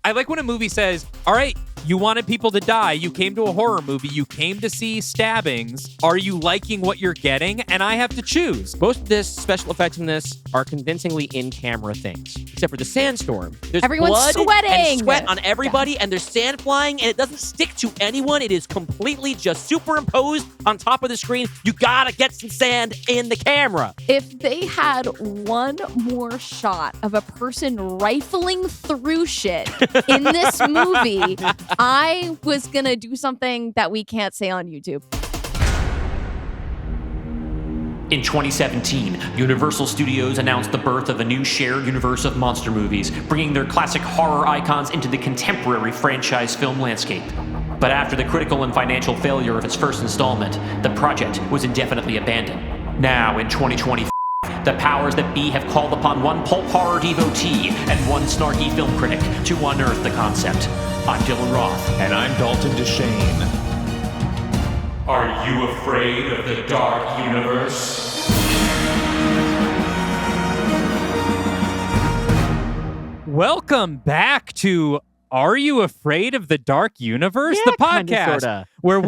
I like when a movie says, all right, you wanted people to die. You came to a horror movie. You came to see stabbings. Are you liking what you're getting? And I have to choose. Most of this special effects in this are convincingly in-camera things, except for the sandstorm. There's Everyone's blood sweating. and sweat on everybody, and there's sand flying, and it doesn't stick to anyone. It is completely just superimposed on top of the screen. You gotta get some sand in the camera. If they had one more shot of a person rifling through shit in this movie, I was gonna do something that we can't say on YouTube. In 2017, Universal Studios announced the birth of a new shared universe of monster movies, bringing their classic horror icons into the contemporary franchise film landscape. But after the critical and financial failure of its first installment, the project was indefinitely abandoned. Now, in 2020, the powers that be have called upon one pulp horror devotee and one snarky film critic to unearth the concept. I'm Dylan Roth. And I'm Dalton DeShane. Are you afraid of the dark universe? Welcome back to Are You Afraid of the Dark Universe? Yeah, the podcast kinda, sorta. where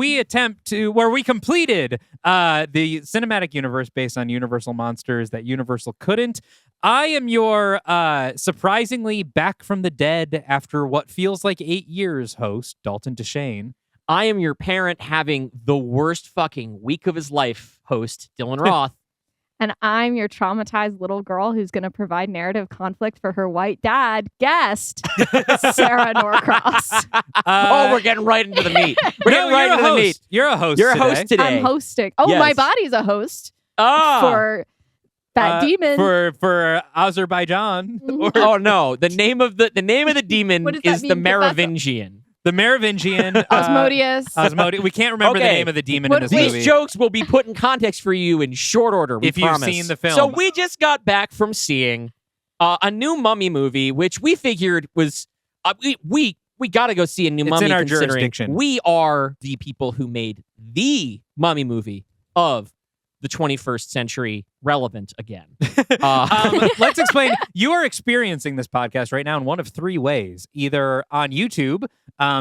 we completed the cinematic universe based on Universal monsters that Universal couldn't. I am your surprisingly back from the dead after what feels like 8 years host, Dalton DeShane. I am your parent having the worst fucking week of his life host, Dylan Roth. And I'm your traumatized little girl who's going to provide narrative conflict for her white dad, guest, Sarah Norcross. We're getting right into the meat. We're getting right into the meat. You're a host You're a today. host today. I'm hosting. Oh, Yes. my body's a host for that demon. For Azerbaijan. Oh no! The name of the demon What does that is the mean, Professor? Merovingian. The Merovingian. Osmodius. We can't remember the Okay. name of the demon What- in this These movie. jokes will be put in context for you in short order. We If you've promise. seen the film. So we just got back from seeing a new Mummy movie, which we figured was we got to go see a new It's Mummy. in our considering jurisdiction. We are the people who made the Mummy movie of the 21st century relevant again. Let's explain. You are experiencing this podcast right now in one of three ways. Either on YouTube,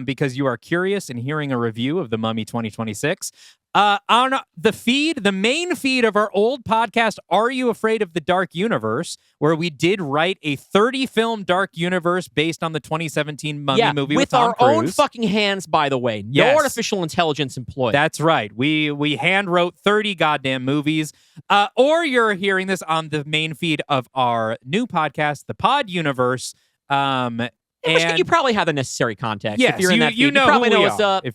because you are curious and hearing a review of The Mummy 2026. On the main feed of our old podcast, Are You Afraid of the Dark Universe, where we did write a 30-film dark universe based on the 2017 Mummy movie with Tom our Cruise. own fucking hands, by the way. No Yes. artificial intelligence employed. That's right. We hand wrote 30 goddamn movies. Or you're hearing this on the main feed of our new podcast, The Pod Universe. You probably have the necessary context. Yes, if you're in that feed, you know you probably who know we what's are up.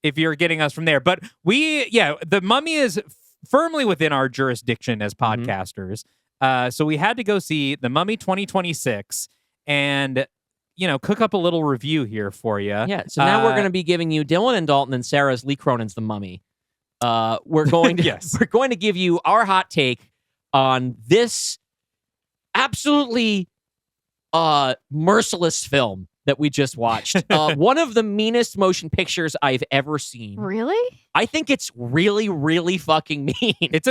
if you're getting us from there. But The Mummy is firmly within our jurisdiction as podcasters. So we had to go see The Mummy 2026 and, cook up a little review here for you. Yeah, so now we're going to be giving you Dylan and Dalton and Sarah's Lee Cronin's The Mummy. We're going to we're going to give you our hot take on this absolutely merciless film that we just watched. One of the meanest motion pictures I've ever seen. Really? I think it's really, really fucking mean. It's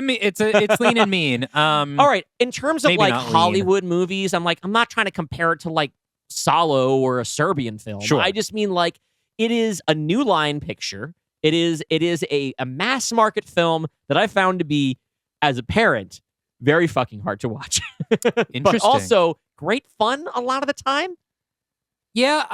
lean and mean. All right, in terms of maybe like not lean. Hollywood movies, I'm not trying to compare it to like Salo or a Serbian film. Sure. I just mean like it is a New Line picture. It is a mass market film that I found to be, as a parent, very fucking hard to watch. Interesting. But also great fun a lot of the time. Yeah,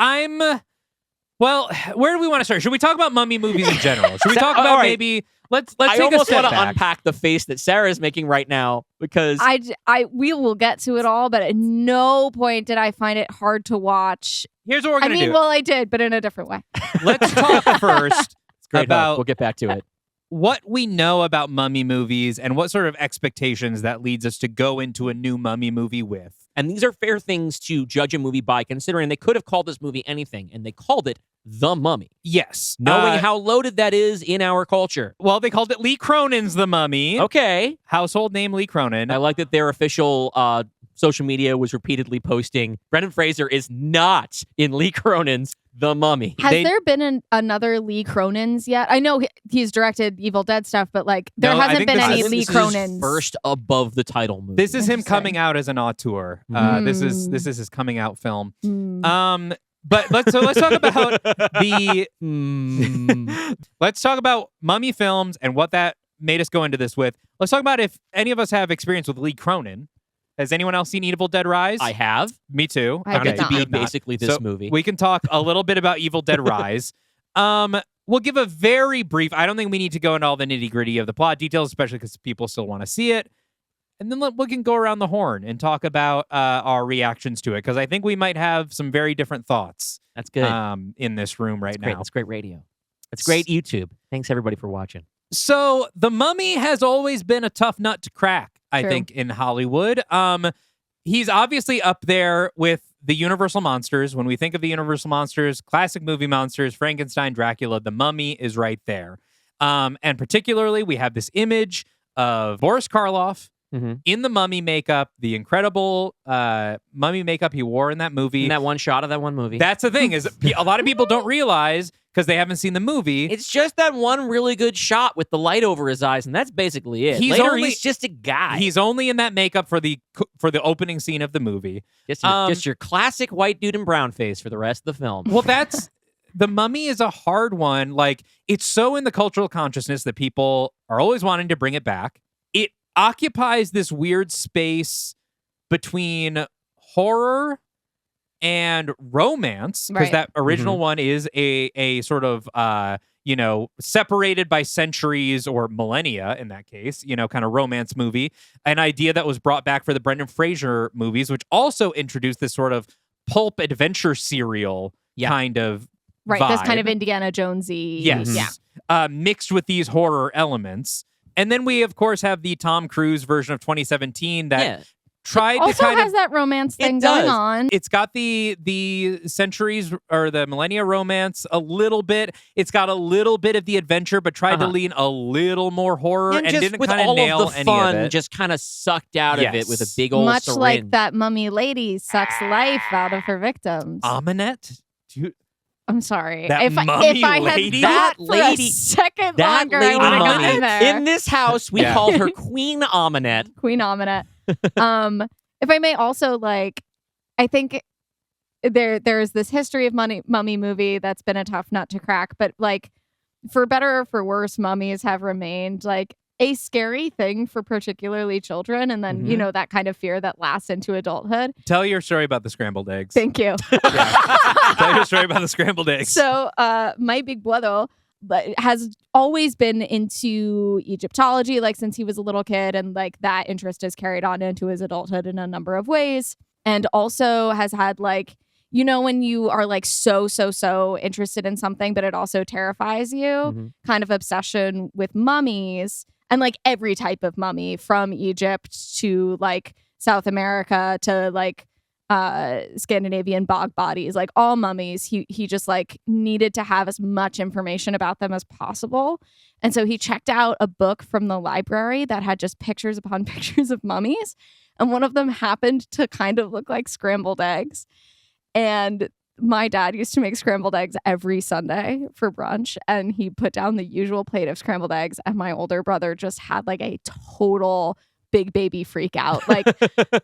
well, where do we want to start? Should we talk about Mummy movies in general? Should we talk about all right. maybe let's I take a almost step want to back. unpack the face that Sarah is making right now because we will get to it all, but at no point did I find it hard to watch. Here's what we're I going to mean, do. well, I did, but in a different way. Let's talk first it's great. about We'll get back to it. what we know about Mummy movies and what sort of expectations that leads us to go into a new Mummy movie with. And these are fair things to judge a movie by, considering they could have called this movie anything, and they called it The Mummy. Yes. Knowing how loaded that is in our culture. Well, they called it Lee Cronin's The Mummy. Okay. Household name Lee Cronin. I like that their official social media was repeatedly posting, Brendan Fraser is not in Lee Cronin's The Mummy. Has there been another Lee Cronin's yet? I know he's directed Evil Dead stuff, but like there No, I hasn't think been this any is- Lee This is Cronin's. his first above the title movie. This is him Interesting. coming out as an auteur. This is his coming out film. But let's talk about the let's talk about mummy films and what that made us go into this with. Let's talk about if any of us have experience with Lee Cronin. Has anyone else seen Evil Dead Rise? I have. Me too. I Found did it to not. be Good not. basically this So movie. We can talk a little bit about Evil Dead Rise. We'll give a very brief. I don't think we need to go into all the nitty gritty of the plot details, especially because people still want to see it. And then we can go around the horn and talk about our reactions to it, because I think we might have some very different thoughts. That's good. In this room right Great. now. That's great radio. That's great YouTube. Thanks everybody for watching. So The Mummy has always been a tough nut to crack, I True. think, in Hollywood. He's obviously up there with the Universal monsters. When we think of the Universal monsters, classic movie monsters, Frankenstein, Dracula, The Mummy is right there. And particularly, we have this image of Boris Karloff in the mummy makeup, the incredible mummy makeup he wore in that movie. In that one shot of that one movie. That's the thing, is a lot of people don't realize, because they haven't seen the movie. It's just that one really good shot with the light over his eyes, and that's basically it. He's Later, only- he's just a guy. He's only in that makeup for the opening scene of the movie. just your classic white dude in brown face for the rest of the film. Well, The Mummy is a hard one. Like, it's so in the cultural consciousness that people are always wanting to bring it back. It occupies this weird space between horror and romance, because Right. that original one is a sort of separated by centuries or millennia in that case, kind of romance movie, an idea that was brought back for the Brendan Fraser movies, which also introduced this sort of pulp adventure serial kind of Right, this kind of vibe. Indiana Jonesy. Yes. Yeah. Mixed with these horror elements. And then we, of course, have the Tom Cruise version of 2017 that tried to Also kind has of... that romance thing It does. going on. It's got the centuries or the millennia romance a little bit. It's got a little bit of the adventure, but tried to lean a little more horror and just didn't with kind of all nail of the any fun, of it. just kind of sucked out of it with a Yes. big old Much syringe. like that mummy lady sucks life out of her victims. Aminette? I'm sorry. That if mummy I had lady? thought That for lady- a second that longer, lady I would have mummy. gotten there. In this house, we Yeah. called her Queen Aminette. Queen Aminette. If I may also, I think there's this history of mummy movie that's been a tough nut to crack, but for better or for worse, mummies have remained a scary thing for particularly children, and then that kind of fear that lasts into adulthood. Tell your story about the scrambled eggs. Thank you. Tell your story about the scrambled eggs. So, my big brother has always been into Egyptology, since he was a little kid, and that interest has carried on into his adulthood in a number of ways, and also has had when you are so interested in something, but it also terrifies you, kind of obsession with mummies, and every type of mummy, from Egypt to South America to Scandinavian bog bodies, all mummies. He just needed to have as much information about them as possible. And so he checked out a book from the library that had just pictures upon pictures of mummies. And one of them happened to kind of look like scrambled eggs. And my dad used to make scrambled eggs every Sunday for brunch, and he put down the usual plate of scrambled eggs, and my older brother just had a total big baby freak out,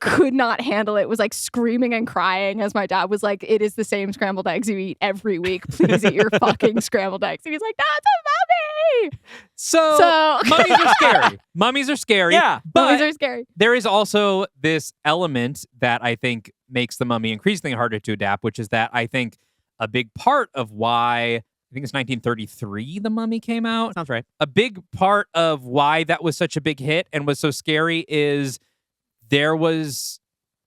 could not handle it, was screaming and crying as my dad was it is the same scrambled eggs you eat every week, please eat your fucking scrambled eggs. And he's like, that's a mummy. So mummies are scary. Mummies are scary. Yeah, but Mummies are scary. there is also this element that I think makes the mummy increasingly harder to adapt, which is that I think a big part of why, I think it's 1933 The Mummy came out. Sounds right. A big part of why that was such a big hit and was so scary is there was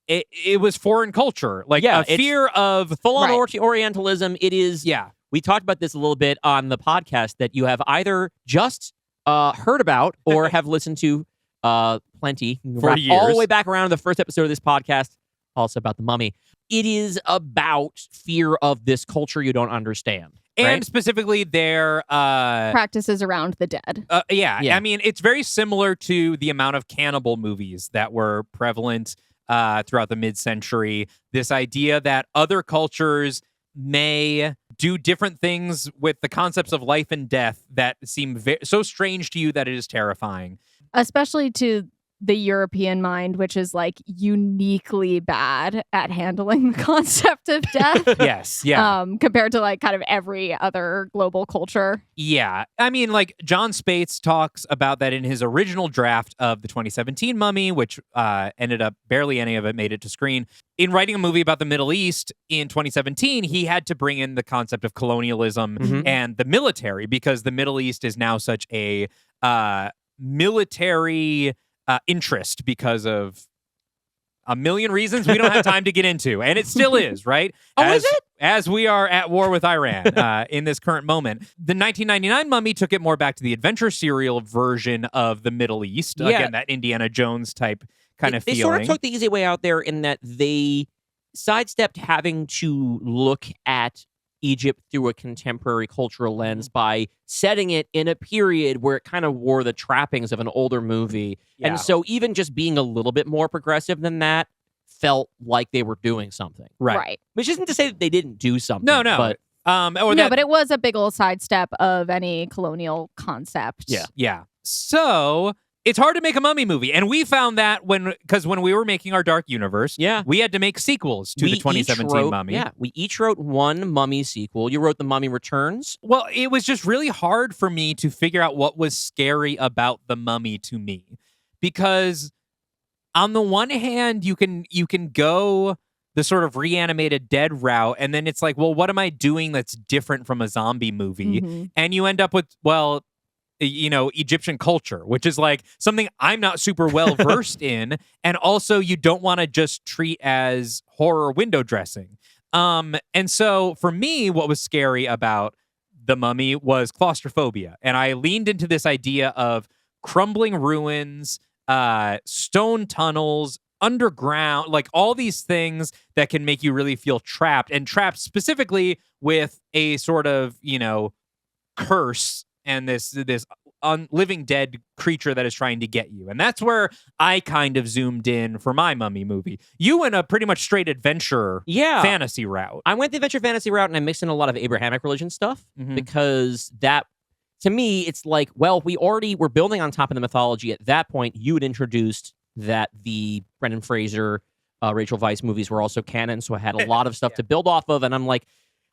it was foreign culture, a fear of Full-on Right. Orientalism. It is. yeah. We talked about this a little bit on the podcast, that you have either just heard about or have listened to plenty. You can For wrap all the years. way back around to the first episode of this podcast, also about the mummy. It is about fear of this culture you don't understand. And right? specifically their Practices around the dead. yeah. Yeah. I mean, it's very similar to the amount of cannibal movies that were prevalent throughout the mid-century. This idea that other cultures may do different things with the concepts of life and death that seem so strange to you that it is terrifying. Especially to the European mind, which is like uniquely bad at handling the concept of death. Yes, yeah. Compared to like kind of every other global culture. Yeah. I mean, like, John Spates talks about that in his original draft of the 2017 Mummy, which ended up barely any of it made it to screen. In writing a movie about the Middle East in 2017, he had to bring in the concept of colonialism and the military, because the Middle East is now such a military interest because of a million reasons we don't have time to get into. And it still is, right? Is it? As we are at war with Iran in this current moment. The 1999 Mummy took it more back to the adventure serial version of the Middle East. Yeah. Again, that Indiana Jones type kind of feeling. They sort of took the easy way out there in that they sidestepped having to look at Egypt through a contemporary cultural lens by setting it in a period where it kind of wore the trappings of an older movie. Yeah. And so even just being a little bit more progressive than that felt like they were doing something. Right. Which isn't to say that they didn't do something. No. But But it was a big old sidestep of any colonial concept. Yeah. So it's hard to make a Mummy movie. And we found that because when we were making our Dark Universe, we had to make sequels to the 2017 Mummy. Yeah, we each wrote one Mummy sequel. You wrote The Mummy Returns. Well, it was just really hard for me to figure out what was scary about the Mummy to me. Because on the one hand, you can go the sort of reanimated dead route, and then it's like, well, what am I doing that's different from a zombie movie? And you end up with, well, Egyptian culture, which is like something I'm not super well versed in. And also you don't want to just treat as horror window dressing. And so for me, what was scary about the Mummy was claustrophobia. And I leaned into this idea of crumbling ruins, stone tunnels, underground, like all these things that can make you really feel trapped, and trapped specifically with a sort of, curse and this living dead creature that is trying to get you. And that's where I kind of zoomed in for my Mummy movie. You went a pretty much straight adventure fantasy route. I went the adventure fantasy route, and I mixed in a lot of Abrahamic religion stuff because that, to me, it's like, well, we already were building on top of the mythology. At that point, you had introduced that the Brendan Fraser, Rachel Weisz movies were also canon, so I had a lot of stuff to build off of, and I'm like,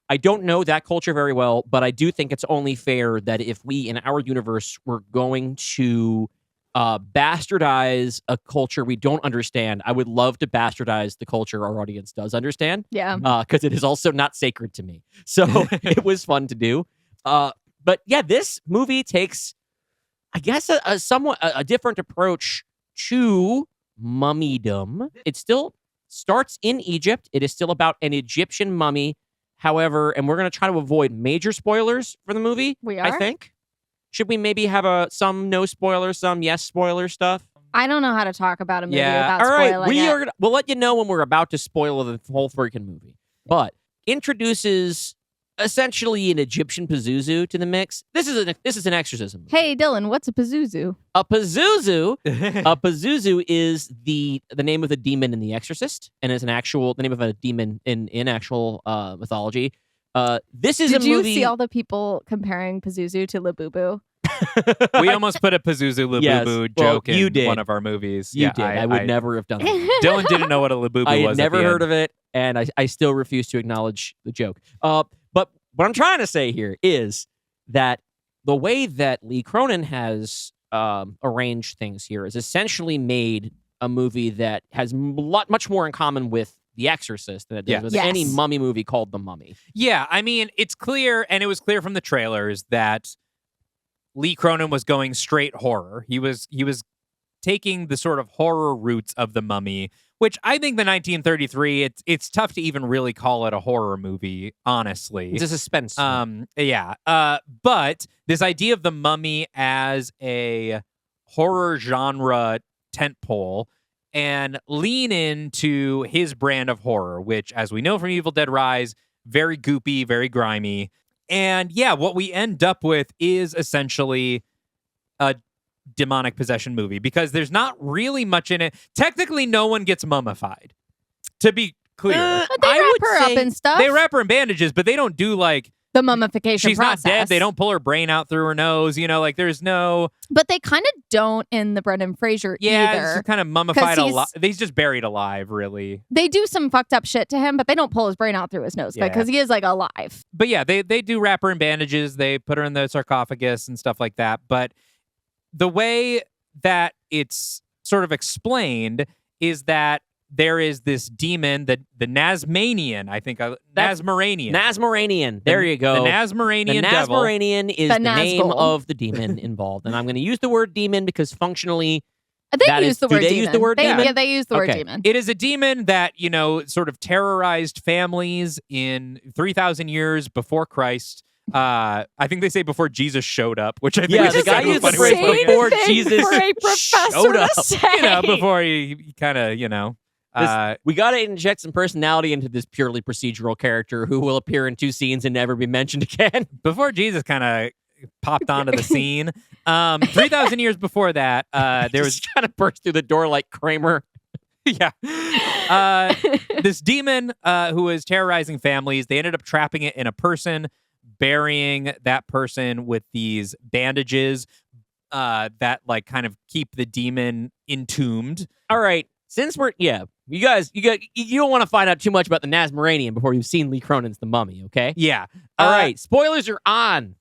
I don't know that culture very well, but I do think it's only fair that if we, in our universe, were going to bastardize a culture we don't understand, I would love to bastardize the culture our audience does understand. Yeah. Because it is also not sacred to me. So it was fun to do. But yeah, this movie takes, I guess, a somewhat a different approach to mummydom. It still starts in Egypt. It is still about an Egyptian mummy. However, and we're going to try to avoid major spoilers for the movie. We are? I think. Should we maybe have some no spoilers, some yes spoiler stuff? I don't know how to talk about a movie without All right, spoiling it. We'll let you know when we're about to spoil the whole freaking movie. But introduces essentially an Egyptian Pazuzu to the mix. This is an exorcism movie. Hey, Dylan, what's a Pazuzu? A Pazuzu is the name of the demon in The Exorcist, and is the name of a demon in actual mythology. This is Did a movie. you see all the people comparing Pazuzu to Labubu? We almost put a Pazuzu Labubu joke in one of our movies. You did. I would never have done that. Dylan didn't know what a Labubu was. I had never heard of it, and I still refuse to acknowledge the joke. But what I'm trying to say here is that the way that Lee Cronin has arranged things here is essentially made a movie that has much more in common with The Exorcist than it does with any mummy movie called The Mummy. Yeah, I mean, it's clear, and it was clear from the trailers, that Lee Cronin was going straight horror. He was taking the sort of horror roots of The Mummy, which I think the 1933, it's tough to even really call it a horror movie, honestly. It's a suspense. But this idea of The Mummy as a horror genre tentpole, and lean into his brand of horror, which, as we know from Evil Dead Rise, very goopy, very grimy. And yeah, what we end up with is essentially a demonic possession movie, because there's not really much in it. Technically, no one gets mummified, to be clear. But they wrap her up and stuff. They wrap her in bandages, but they don't do like the mummification she's process. not dead. They don't pull her brain out through her nose. Like there's no. But they kind of don't in the Brendan Fraser either. It's kind of mummified 'Cause alive. He's just buried alive, really. They do some fucked up shit to him, but they don't pull his brain out through his nose because he is like alive. But yeah, they do wrap her in bandages. They put her in the sarcophagus and stuff like that. But the way that it's sort of explained is that there is this demon, the Nazmanian, I think. Nazmaranian. Nazmaranian. There you go. The Nazmaranian The devil. Nazmaranian is The the name Nazgul. of the demon involved. And I'm going to use the word demon because functionally, They That use is- the do word they demon. use the word demon? Yeah, they use the word Okay. demon. It is a demon that, sort of terrorized families in 3,000 years before Christ. I think they say before Jesus showed up, which I think Yeah, is the just guy kind of a used the funny way of phrase putting it. before Thing Jesus for a professor showed up. to say. Before he kind of, we got to inject some personality into this purely procedural character who will appear in 2 scenes and never be mentioned again. before Jesus kind of popped onto the scene. 3,000 years before that, there was kind of burst through the door like Kramer. this demon who was terrorizing families. They ended up trapping it in a person, burying that person with these bandages that like kind of keep the demon entombed. All right, since you don't want to find out too much about the Nazmaranian before you've seen Lee Cronin's The Mummy, okay? Yeah. All right, spoilers are on.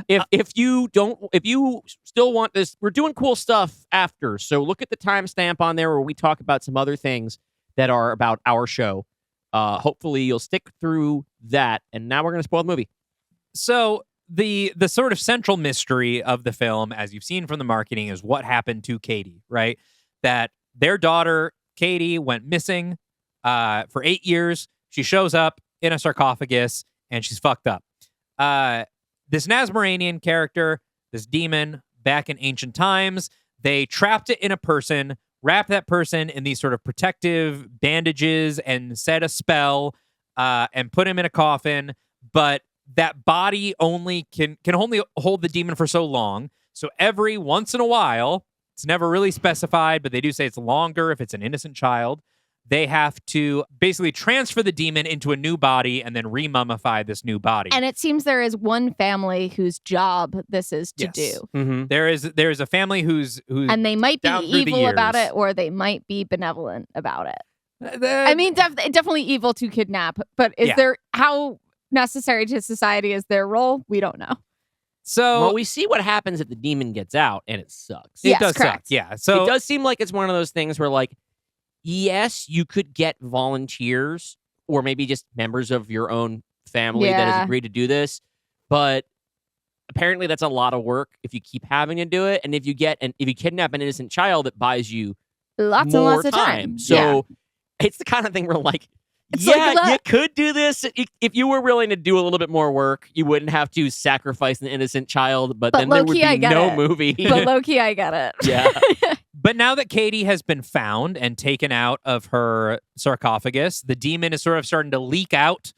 If you still want this, we're doing cool stuff after. So look at the timestamp on there where we talk about some other things that are about our show. Hopefully you'll stick through that. And now we're going to spoil the movie. So the sort of central mystery of the film, as you've seen from the marketing, is what happened to Katie, right? That their daughter, Katie, went missing for 8 years. She shows up in a sarcophagus and she's fucked up. This Nazmaranian character, this demon, back in ancient times, they trapped it in a person, wrapped that person in these sort of protective bandages and said a spell and put him in a coffin. But that body only can only hold the demon for so long. So every once in a while, it's never really specified, but they do say it's longer if it's an innocent child. They have to basically transfer the demon into a new body and then re-mummify this new body. And it seems there is one family whose job this is to do. Mm-hmm. There is a family who's And they might be down through the evil about years. it, or they might be benevolent about it. I I mean, definitely evil to kidnap, but is Yeah. there, how necessary to society is their role? We don't know. so Well, we see what happens if the demon gets out, and it sucks. it Yes, does correct. suck. Yeah. So It does seem like it's one of those things where, like, yes, you could get volunteers or maybe just members of your own family that has Yeah. agreed to do this, but apparently that's a lot of work if you keep having to do it. And if you kidnap an innocent child, it buys you Lots more and lots of time. So it's the kind of thing where, like, It's yeah, like you could do this if you were willing to do a little bit more work. You wouldn't have to sacrifice an innocent child, but then there would low-key, be I get no it. movie. But low key, I get it. Yeah. But now that Katie has been found and taken out of her sarcophagus, the demon is sort of starting to leak out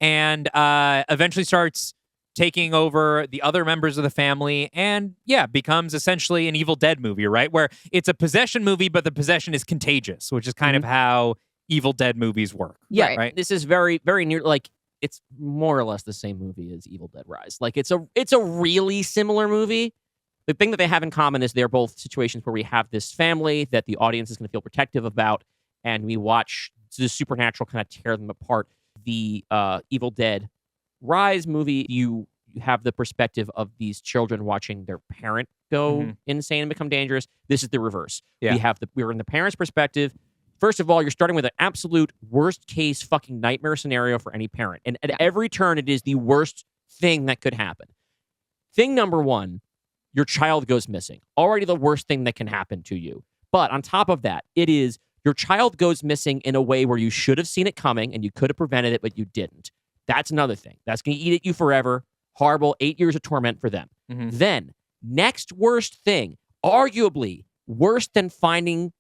and eventually starts taking over the other members of the family and, becomes essentially an Evil Dead movie, right? Where it's a possession movie, but the possession is contagious, which is kind of how Evil Dead movies work. Yeah, Right. This is very, very near. Like, it's more or less the same movie as Evil Dead Rise. Like, it's a really similar movie. The thing that they have in common is they're both situations where we have this family that the audience is going to feel protective about, and we watch the supernatural kind of tear them apart. The Evil Dead Rise movie, you have the perspective of these children watching their parent go insane and become dangerous. This is the reverse. Yeah. We're in the parent's perspective. First of all, you're starting with an absolute worst case fucking nightmare scenario for any parent. And at every turn, it is the worst thing that could happen. Thing number one, your child goes missing. Already the worst thing that can happen to you. But on top of that, it is your child goes missing in a way where you should have seen it coming and you could have prevented it, but you didn't. That's another thing. That's going to eat at you forever. Horrible 8 years of torment for them. Then, next worst thing, arguably worse than finding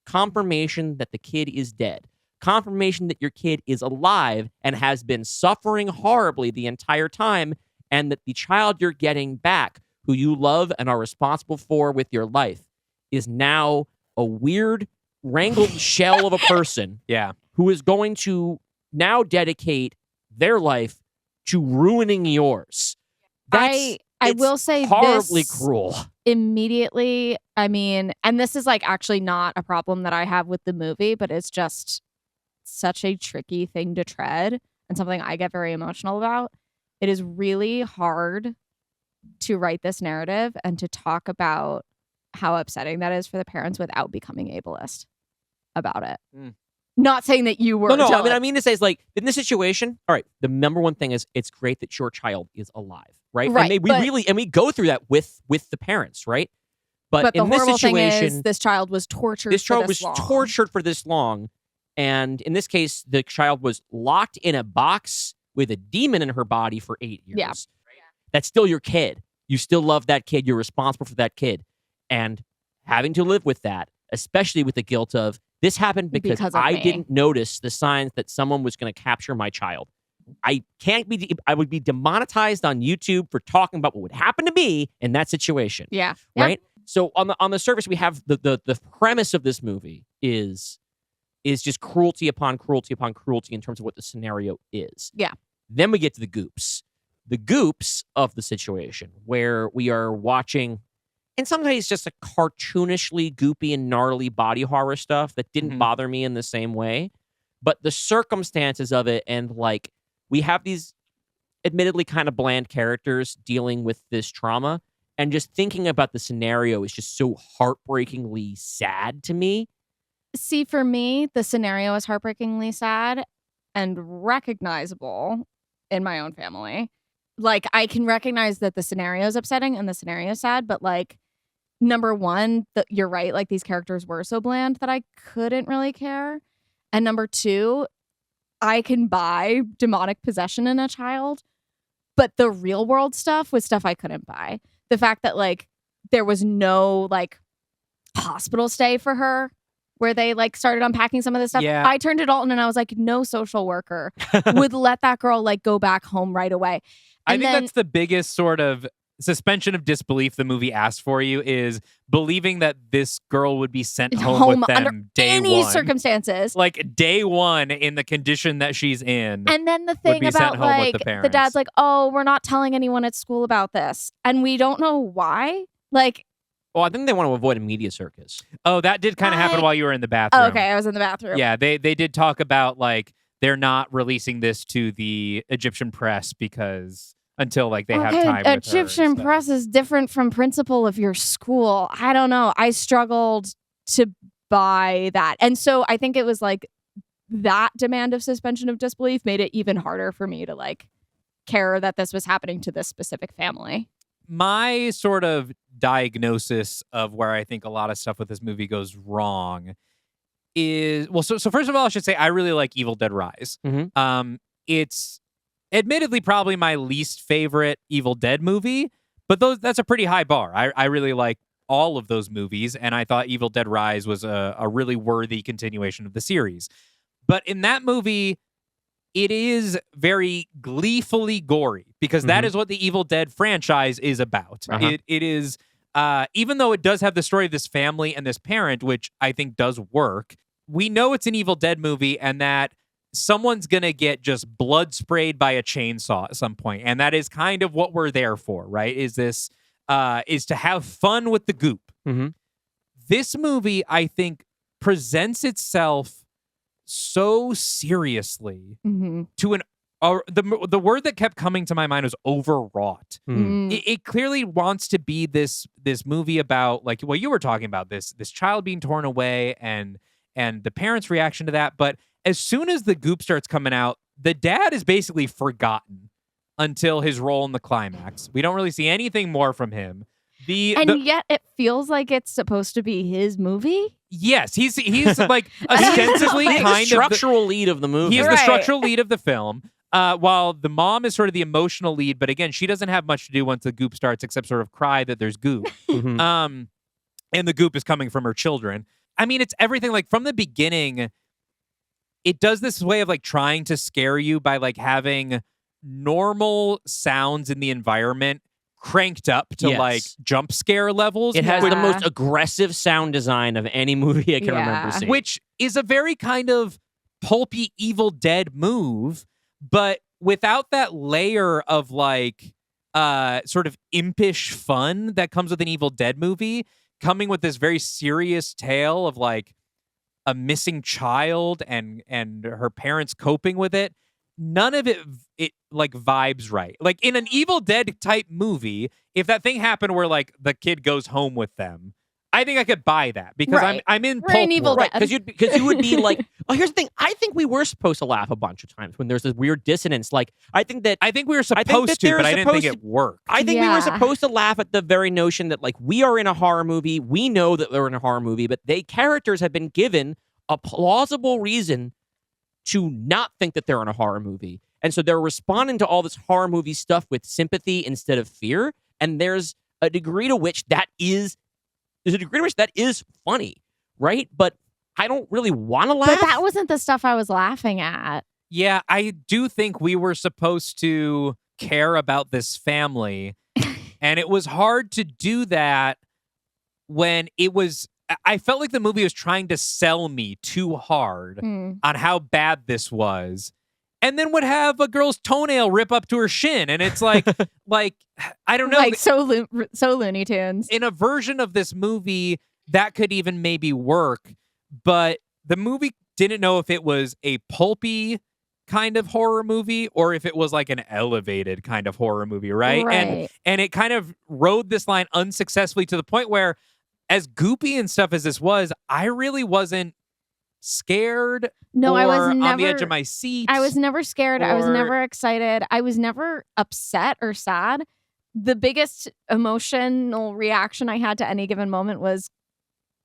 confirmation that the kid is dead. Confirmation that your kid is alive and has been suffering horribly the entire time, and that the child you're getting back, who you love and are responsible for with your life, is now a weird, wrangled shell of a person Yeah. who is going to now dedicate their life to ruining yours. I will say horribly this cruel. Immediately, I mean, and this is like actually not a problem that I have with the movie, but it's just such a tricky thing to tread and something I get very emotional about. It is really hard to write this narrative and to talk about how upsetting that is for the parents without becoming ableist about it. Not saying that you were. No. Dylan. I mean to say is like in this situation. All right, the number one thing is it's great that your child is alive, right? Right, And we go through that with the parents, right? But the in this horrible situation, thing is this child was tortured. this child for was this long. tortured for this long, and in this case, the child was locked in a box with a demon in her body for 8 years. Yeah. That's still your kid. You still love that kid. You're responsible for that kid, and having to live with that, especially with the guilt of this happened because of I me. didn't notice the signs that someone was going to capture my child. I would be demonetized on YouTube for talking about what would happen to me in that situation. Yeah. Right. So on the surface, we have the premise of this movie is just cruelty upon cruelty upon cruelty in terms of what the scenario is. Yeah. Then we get to the goops of the situation where we are watching, in some ways, just a cartoonishly goopy and gnarly body horror stuff that didn't bother me in the same way. But the circumstances of it, and like we have these admittedly kind of bland characters dealing with this trauma, and just thinking about the scenario is just so heartbreakingly sad to me. See, for me, the scenario is heartbreakingly sad and recognizable in my own family. Like, I can recognize that the scenario is upsetting and the scenario is sad, but like, number one, you're right. Like, these characters were so bland that I couldn't really care. And number two, I can buy demonic possession in a child, but the real world stuff was stuff I couldn't buy. The fact that like there was no like hospital stay for her where they like started unpacking some of this stuff. Yeah. I turned to Dalton and I was like, no social worker would let that girl like go back home right away. I And think then- that's the biggest sort of suspension of disbelief the movie asked for you, is believing that this girl would be sent home with under them day any one. circumstances. Like day one in the condition that she's in. And then the would thing be sent about home with like the the dad's parents. like, oh, we're not telling anyone at school about this. And we don't know why. Like, Well, I think they want to avoid a media circus. Oh, that did kind of happen I- while you were in the bathroom. oh, okay, I was in the bathroom. Yeah, they did talk about like they're not releasing this to the Egyptian press because until like they have time with her and Egyptian stuff. press is different from principal of your school. I don't know. I struggled to buy that. And so I think it was like that demand of suspension of disbelief made it even harder for me to like care that this was happening to this specific family. My sort of diagnosis of where I think a lot of stuff with this movie goes wrong is, well, so first of all, I should say I really like Evil Dead Rise. Mhm. It's admittedly probably my least favorite Evil Dead movie, but that's a pretty high bar. I really like all of those movies, and I thought Evil Dead Rise was a really worthy continuation of the series. But in that movie, it is very gleefully gory because that is what the Evil Dead franchise is about. Uh-huh. It is, even though it does have the story of this family and this parent, which I think does work, we know it's an Evil Dead movie and that someone's going to get just blood sprayed by a chainsaw at some point. And that is kind of what we're there for, right? Is this, is to have fun with the goop. Mhm. This movie, I think, presents itself so seriously Mm-hmm. to the word that kept coming to my mind was overwrought. It clearly wants to be this movie about like what you were talking about, this child being torn away and the parents' reaction to that. But as soon as the goop starts coming out, the dad is basically forgotten until his role in the climax. We don't really see anything more from him. Yet it feels like it's supposed to be his movie. Yes, he's like ostensibly He's the kind of structural lead of the movie. He is the Right. structural lead of the film. While the mom is sort of the emotional lead, but again, she doesn't have much to do once the goop starts except sort of cry that there's goop. Mhm. And the goop is coming from her children. I mean, it's everything like from the beginning. It does this way of like trying to scare you by like having normal sounds in the environment cranked up to Yes. like jump scare levels. It has Yeah. the most aggressive sound design of any movie I can remember Yeah. seeing. which is a very kind of pulpy Evil Dead move, but without that layer of like sort of impish fun that comes with an Evil Dead movie, coming with this very serious tale of like a missing child and her parents coping with it, none of it like vibes right. Like in an Evil Dead type movie, if that thing happened where like the kid goes home with them, I think I could buy that because Right. I'm in We're in pulp Evil world. Dead. Because you would be like, oh, here's the thing. I think we were supposed to laugh a bunch of times when there's this weird dissonance. Like, I think we were supposed to, but I didn't think it worked. I think we were Yeah. supposed to laugh at the very notion that like we are in a horror movie. We know that we're in a horror movie, but characters have been given a plausible reason to not think that they're in a horror movie. And so they're responding to all this horror movie stuff with sympathy instead of fear. And there's a degree to which that is funny, right? But I don't really want to laugh. But that wasn't the stuff I was laughing at. Yeah, I do think we were supposed to care about this family. And it was hard to do that when I felt like the movie was trying to sell me too hard on how bad this was. And then would have a girl's toenail rip up to her shin. And it's like, I don't know. Like so Looney Tunes. In a version of this movie, that could even maybe work. But the movie didn't know if it was a pulpy kind of horror movie or if it was like an elevated kind of horror movie, right? Right. And it kind of rode this line unsuccessfully to the point where, as goopy and stuff as this was, I really wasn't scared. No, I was or never on the edge of my seat. I was never scared. I was or- never excited. I was never upset or sad. The biggest emotional reaction I had to any given moment was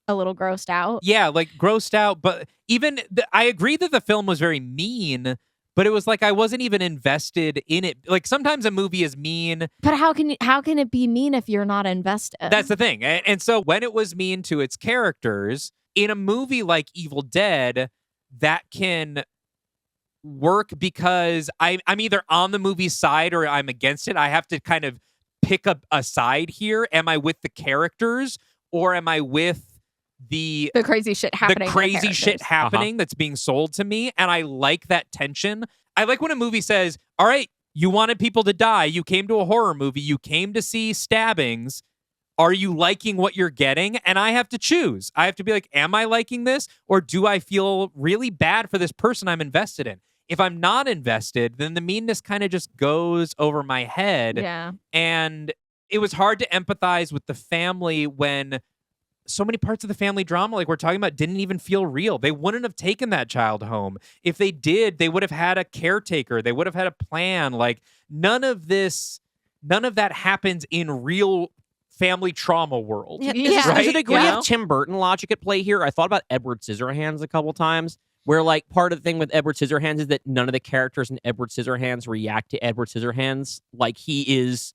a little grossed out. Yeah, like grossed out. But even I agree that the film was very mean, but it was like I wasn't even invested in it. Like sometimes a movie is mean. But how can it be mean if you're not invested? That's the thing. And so when it was mean to its characters, in a movie like Evil Dead, that can work because I'm either on the movie's side or I'm against it. I have to kind of pick a side here. Am I with the characters or am I with the crazy shit happening. The crazy shit happening that's being sold to me? And I like that tension. I like when a movie says, all right, you wanted people to die. You came to a horror movie. You came to see stabbings. Are you liking what you're getting? And I have to choose. I have to be like, am I liking this? Or do I feel really bad for this person I'm invested in? If I'm not invested, then the meanness kind of just goes over my head. Yeah. And it was hard to empathize with the family when so many parts of the family drama, like we're talking about, didn't even feel real. They wouldn't have taken that child home. If they did, they would have had a caretaker. They would have had a plan. Like none of that happens in real family trauma world. Yeah. There's a degree You know? of Tim Burton logic at play here. I thought about Edward Scissorhands a couple times, where like part of the thing with Edward Scissorhands is that none of the characters in Edward Scissorhands react to Edward Scissorhands like he is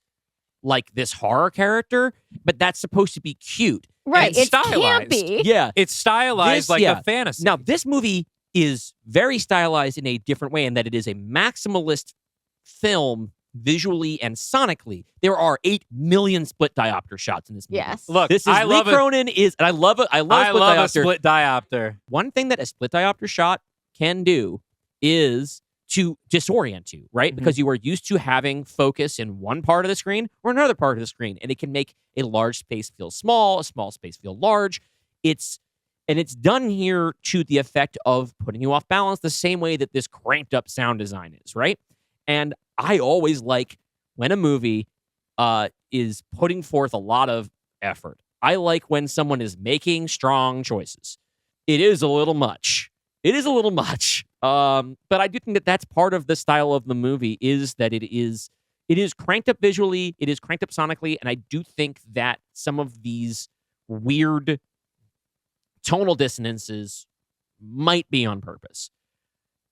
like this horror character, but that's supposed to be cute. Right. it's It's stylized. campy. Yeah. It's stylized like a fantasy. Now, this movie is very stylized in a different way in that it is a maximalist film visually and sonically. There are 8 million split diopter shots in this movie. Yes. Look, This is I Lee love Cronin is, and I love it. I love split a diopter. split diopter. One thing that a split diopter shot can do is to disorient you, right? Mhm. Because you are used to having focus in one part of the screen or another part of the screen, and it can make a large space feel small, a small space feel large. It's done here to the effect of putting you off balance the same way that this cranked up sound design is, right? And I always like when a movie is putting forth a lot of effort. I like when someone is making strong choices. It is a little much. But I do think that that's part of the style of the movie is that it is cranked up visually, it is cranked up sonically, and I do think that some of these weird tonal dissonances might be on purpose.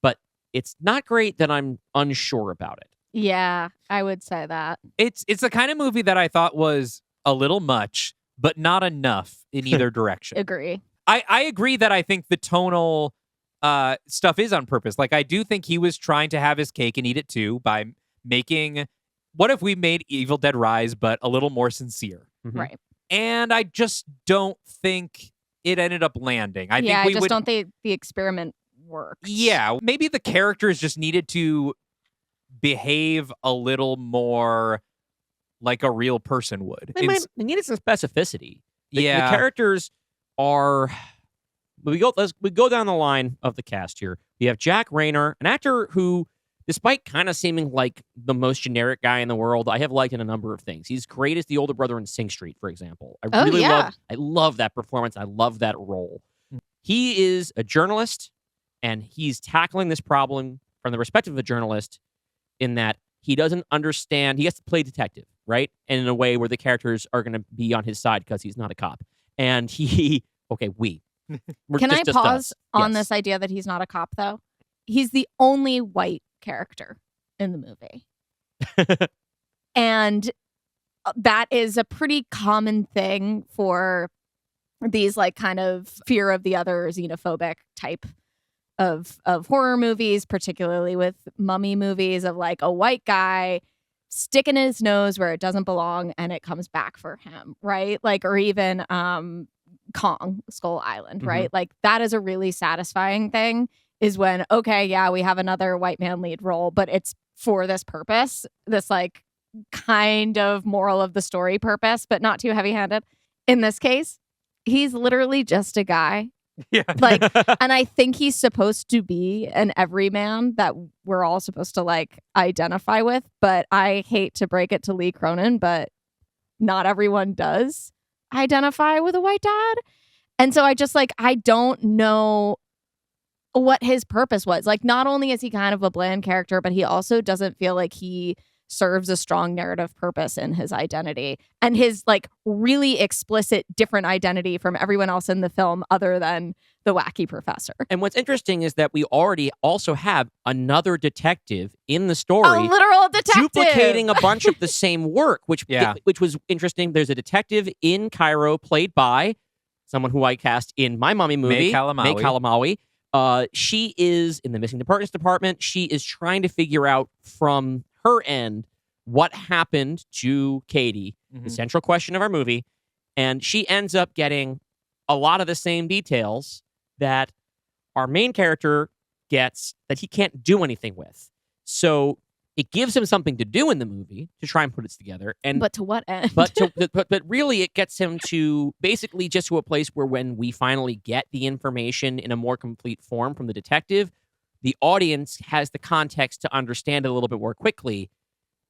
But it's not great that I'm unsure about it. Yeah, I would say that. It's the kind of movie that I thought was a little much, but not enough in either direction. Agree. I agree that I think the tonal stuff is on purpose. Like, I do think he was trying to have his cake and eat it too by making, what if we made Evil Dead Rise, but a little more sincere? Mhm. Right. And I just don't think it ended up landing. I I think don't think the experiment works. Yeah, maybe the characters just needed to behave a little more like a real person would. They needed some specificity. The Yeah. characters are. We go down the line of the cast here. We have Jack Rayner, an actor who, despite kind of seeming like the most generic guy in the world, I have liked in a number of things. He's great as the older brother in Sing Street, for example. I love that performance. I love that role. He is a journalist, and he's tackling this problem from the perspective of a journalist in that he doesn't understand. He has to play detective, right? And in a way where the characters are going to be on his side because he's not a cop. And Can I pause on this idea that he's not a cop, though? He's the only white character in the movie. And that is a pretty common thing for these like kind of fear of the other, xenophobic type of horror movies, particularly with mummy movies, of like a white guy sticking his nose where it doesn't belong and it comes back for him, right? Like, or even Kong, Skull Island, right? Like that is a really satisfying thing, is when, okay, yeah, we have another white man lead role, but it's for this purpose, this like kind of moral of the story purpose, but not too heavy-handed. In this case, he's literally just a guy. Yeah. Like, and I think he's supposed to be an everyman that we're all supposed to like identify with, but I hate to break it to Lee Cronin, but not everyone does identify with a white dad. And so I just like, I don't know what his purpose was. Like, not only is he kind of a bland character, but he also doesn't feel like he serves a strong narrative purpose in his identity and his like really explicit different identity from everyone else in the film other than the wacky professor. And what's interesting is that we already also have another detective in the story. A literal detective! Duplicating a bunch of the same work, which was interesting. There's a detective in Cairo played by someone who I cast in my Mummy movie, May Kalamaui. She is in the Missing Persons Department. She is trying to figure out from her end what happened to Katie, the central question of our movie. And she ends up getting a lot of the same details that our main character gets that he can't do anything with. So it gives him something to do in the movie to try and put it together. But to what end? but really it gets him to basically just to a place where when we finally get the information in a more complete form from the detective, the audience has the context to understand it a little bit more quickly.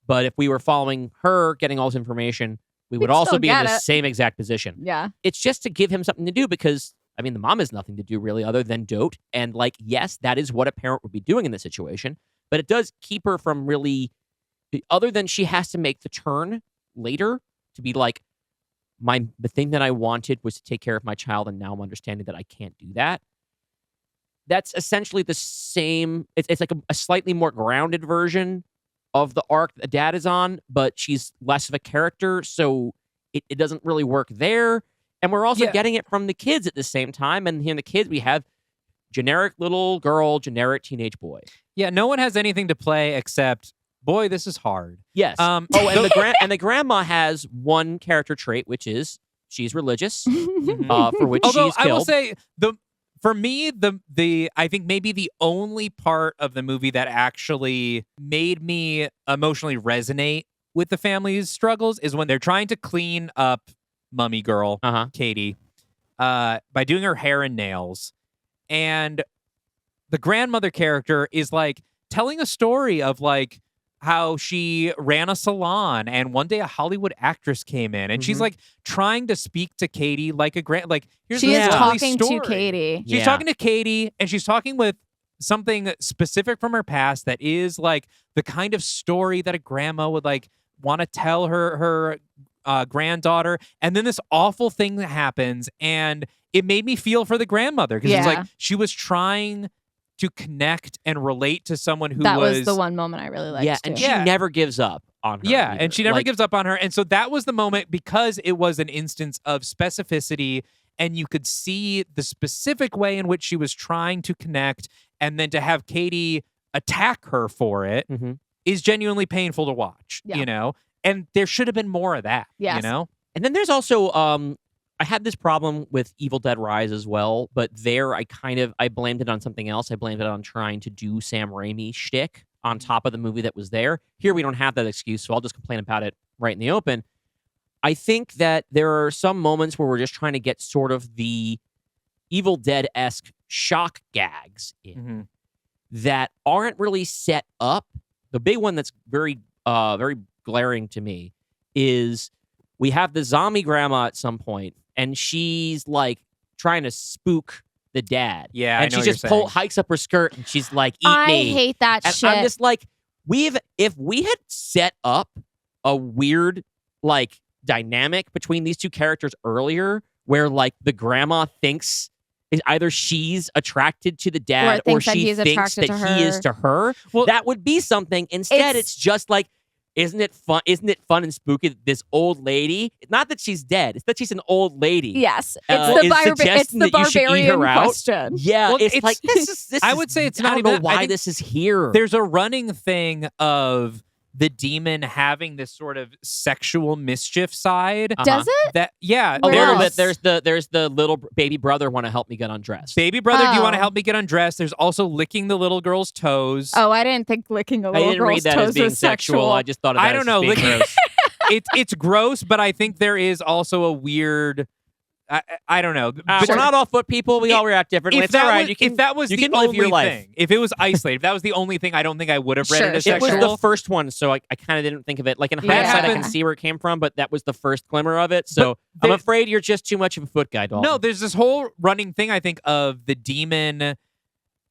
But if we were following her getting all this information, we would also be in the same exact position. Yeah. It's just to give him something to do because, I mean, the mom has nothing to do really other than dote. And like, yes, that is what a parent would be doing in this situation. But it does keep her from really, other than she has to make the turn later to be like, the thing that I wanted was to take care of my child, and now I'm understanding that I can't do that. That's essentially the same. It's like a slightly more grounded version of the arc that dad is on, but she's less of a character, so it doesn't really work there. And we're also getting it from the kids at the same time. And in the kids, we have generic little girl, generic teenage boy. Yeah, no one has anything to play except, boy, this is hard. Yes. And the grandma has one character trait, which is she's religious, for which she's killed. I will say for me, I think maybe the only part of the movie that actually made me emotionally resonate with the family's struggles is when they're trying to clean up Mummy Girl, Katie, by doing her hair and nails. And the grandmother character is like telling a story of like how she ran a salon and one day a Hollywood actress came in and she's like trying to speak to Katie like a here's she is talking story. to Katie. She's talking to Katie and she's talking with something specific from her past that is like the kind of story that a grandma would like want to tell her granddaughter. And then this awful thing that happens, and it made me feel for the grandmother because it's like she was trying to connect and relate to someone who was the one moment I really liked. Yeah, and she never gives up on her. Yeah, either. and she never gives up on her. And so that was the moment because it was an instance of specificity and you could see the specific way in which she was trying to connect, and then to have Katie attack her for it is genuinely painful to watch, you know? And there should have been more of that, you know? And then there's also, I had this problem with Evil Dead Rise as well, but there I blamed it on something else. I blamed it on trying to do Sam Raimi shtick. on top of the movie that was there. Here we don't have that excuse, so I'll just complain about it right in the open. I think that there are some moments where we're just trying to get sort of the Evil Dead-esque shock gags in that aren't really set up. The big one that's very glaring to me is we have the zombie grandma at some point, and she's like trying to spook the dad. Yeah, and I know she what just you're saying. hikes up her skirt and she's like, "Eat me!" I hate that And shit. I'm just like, if we had set up a weird like dynamic between these two characters earlier, where like the grandma thinks either she's attracted to the dad or thinks that she he's thinks attracted that to he is her. to her, Well, that would be something. Instead, it's just like, isn't it fun? Isn't it fun and spooky that this old lady? Not that she's dead; it's that she's an old lady. Yes, is it's suggesting the that you should eat barbarian her out. question. Yeah, Well, it's it's- like this I is- would say it's I not don't even know that. I why think this is here. There's a running thing of the demon having this sort of sexual mischief side. Does it? That yeah, A Where little else? bit. There's the little baby brother want to help me get undressed. baby brother, do you want to Oh. help me get undressed? There's also licking the little girl's toes. Oh, I didn't think licking a I little didn't read girl's that toes as being was sexual. I just thought of that I don't as know. being Licking- gross. It's gross, but I think there is also a weird. I don't know. But We're not all foot people. We all react differently. if It's that all right. was, You can, if that was you the can live only your life. thing, if it was isolated, if that was the only thing, I don't think I would have read Sure, it as sure, It was sexual. the first one, so I kind of didn't think of it. Like in Yeah. hindsight, I can happened- see where it came from, but that was the first glimmer of it. So But I'm there- afraid you're just too much of a foot guy, Dalton. No, there's this whole running thing, I think, of the demon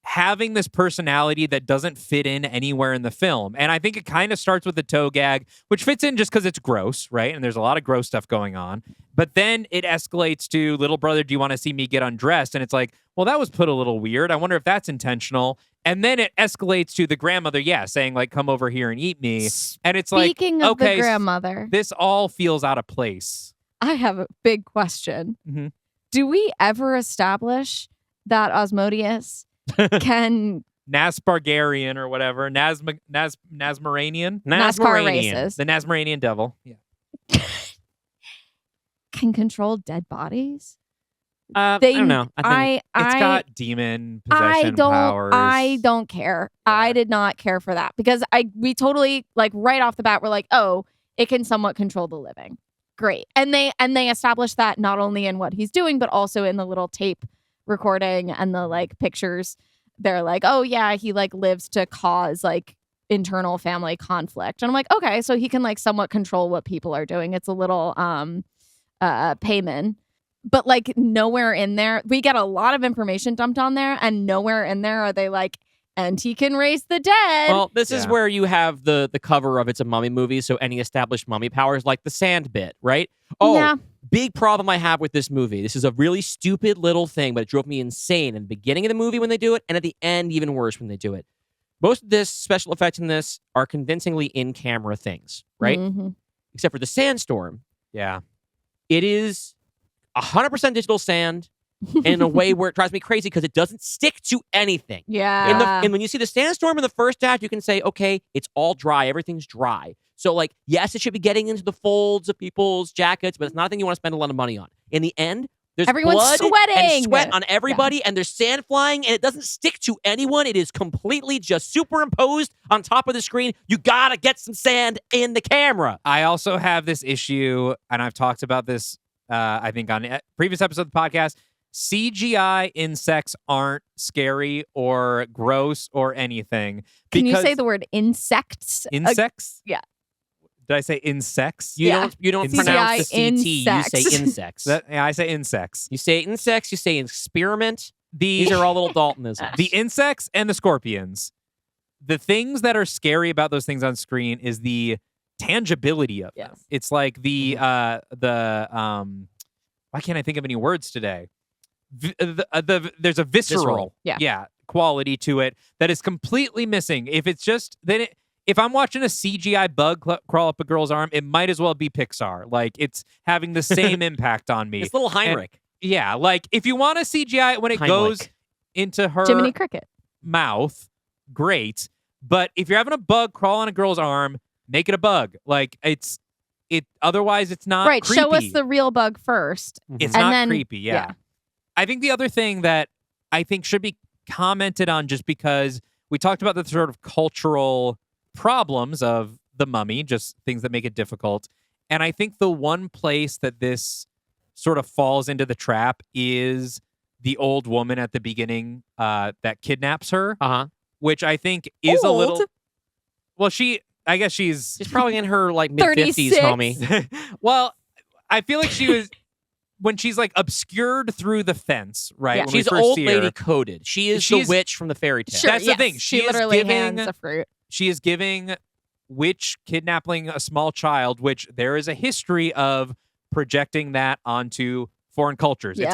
having this personality that doesn't fit in anywhere in the film. And I think it kind of starts with the toe gag, which fits in just because it's gross, right? And there's a lot of gross stuff going on. But then it escalates to, little brother, do you want to see me get undressed? And it's like, well, that was put a little weird. I wonder if that's intentional. And then it escalates to the grandmother, saying like, come over here and eat me. And it's like, Speaking of okay, the grandmother, this all feels out of place. I have a big question. Mhm. Do we ever establish that Osmodeus can Naspargarian or whatever, Nasmaranian, NASCAR races, the Nasmaranian devil. Yeah. can control dead bodies? I don't know. I think It's got demon possession powers. I don't care. I did not care for that because we totally like right off the bat we're like, oh, it can somewhat control the living. Great. And they established that not only in what he's doing, but also in the little tape recording and the like pictures. They're like, oh yeah, he like lives to cause like internal family conflict. And I'm like, okay, so he can like somewhat control what people are doing. It's a little payment. But like nowhere in there, we get a lot of information dumped on there, and nowhere in there are they like, and he can raise the dead. Well, this is Yeah. where you have the cover of It's a Mummy Movie, so any established mummy powers like the sand bit, right? Oh, Yeah. big problem I have with this movie. This is a really stupid little thing, but it drove me insane in the beginning of the movie when they do it, and at the end, even worse when they do it. Most of this special effects in this are convincingly in-camera things, right? Mhm. Except for the sandstorm. Yeah. It is 100% digital sand in a way where it drives me crazy because it doesn't stick to anything. Yeah. And when you see the sandstorm in the first act, you can say, okay, it's all dry. Everything's dry. So, like, yes, it should be getting into the folds of people's jackets, but it's not a thing you want to spend a lot of money on. In the end, there's Everyone's blood sweating. and sweat on everybody, and there's sand flying, and it doesn't stick to anyone. It is completely just superimposed on top of the screen. You gotta get some sand in the camera. I also have this issue, and I've talked about this, I think, on a previous episode of the podcast. CGI insects aren't scary or gross or anything. Can you because- say the word insects? insects? yeah. Did I say insects? You don't CGI pronounce the CT. insects. You say insects. Yeah, I say insects. You say insects. You say experiment. The These are all little Daltonisms. the insects and the scorpions. The things that are scary about those things on screen is the tangibility of them. Yes. It's like the why can't I think of any words today? There's a visceral, Yeah. quality to it that is completely missing. If it's just if I'm watching a CGI bug crawl up a girl's arm, it might as well be Pixar. Like it's having the same impact on me. It's little Heinrich. Yeah, like if you want a CGI when it goes Heimlich. into her Jiminy Cricket. mouth, great. But if you're having a bug crawl on a girl's arm, make it a bug. Like otherwise it's not Right. creepy. Show us the real bug first. It's and not then- creepy, yeah. yeah. I think the other thing that I think should be commented on just because we talked about the sort of cultural problems of the mummy, just things that make it difficult. And I think the one place that this sort of falls into the trap is the old woman at the beginning that kidnaps her, which I think is a little. Well, I guess she's probably in her like mid-50s, homie. Well, I feel like she was when she's like obscured through the fence, right? Yeah. When She's we first old see lady her. coded. She's the witch from the fairy tale. Sure, That's the thing. She literally is giving, hands a fruit. She is giving witch kidnapping a small child, which there is a history of projecting that onto foreign cultures. Yeah.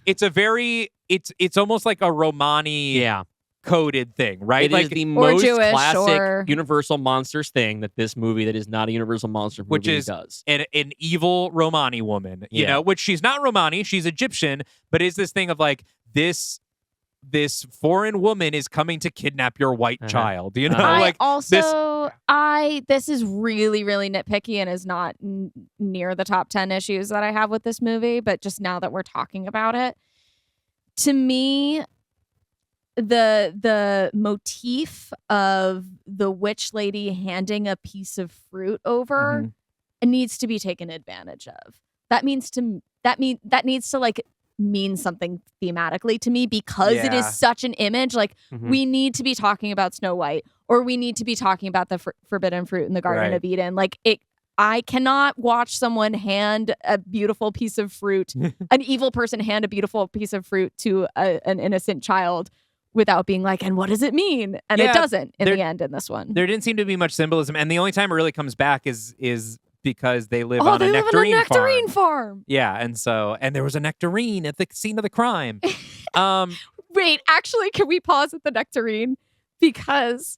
It's almost like a Romani coded thing, right? It like is the most Jewish classic or- Universal Monsters thing that this movie that is not a Universal Monster movie which is does. an evil Romani woman, you Yeah. know, which she's not Romani, she's Egyptian, but is this thing of like this foreign woman is coming to kidnap your white child, you know? I like this is really, really nitpicky and is not near the top 10 issues that I have with this movie. But just now that we're talking about it, to me, the motif of the witch lady handing a piece of fruit over needs to be taken advantage of. That needs to like mean something thematically to me because it is such an image. Like we need to be talking about Snow White, or we need to be talking about the forbidden fruit in the Garden of Eden. Like I cannot watch someone hand a beautiful piece of fruit, an evil person hand a beautiful piece of fruit to an innocent child without being like, and what does it mean? And it doesn't in the end in this one. There didn't seem to be much symbolism, and the only time it really comes back is because they live on a nectarine farm. Yeah, and there was a nectarine at the scene of the crime. Wait, actually, can we pause at the nectarine? Because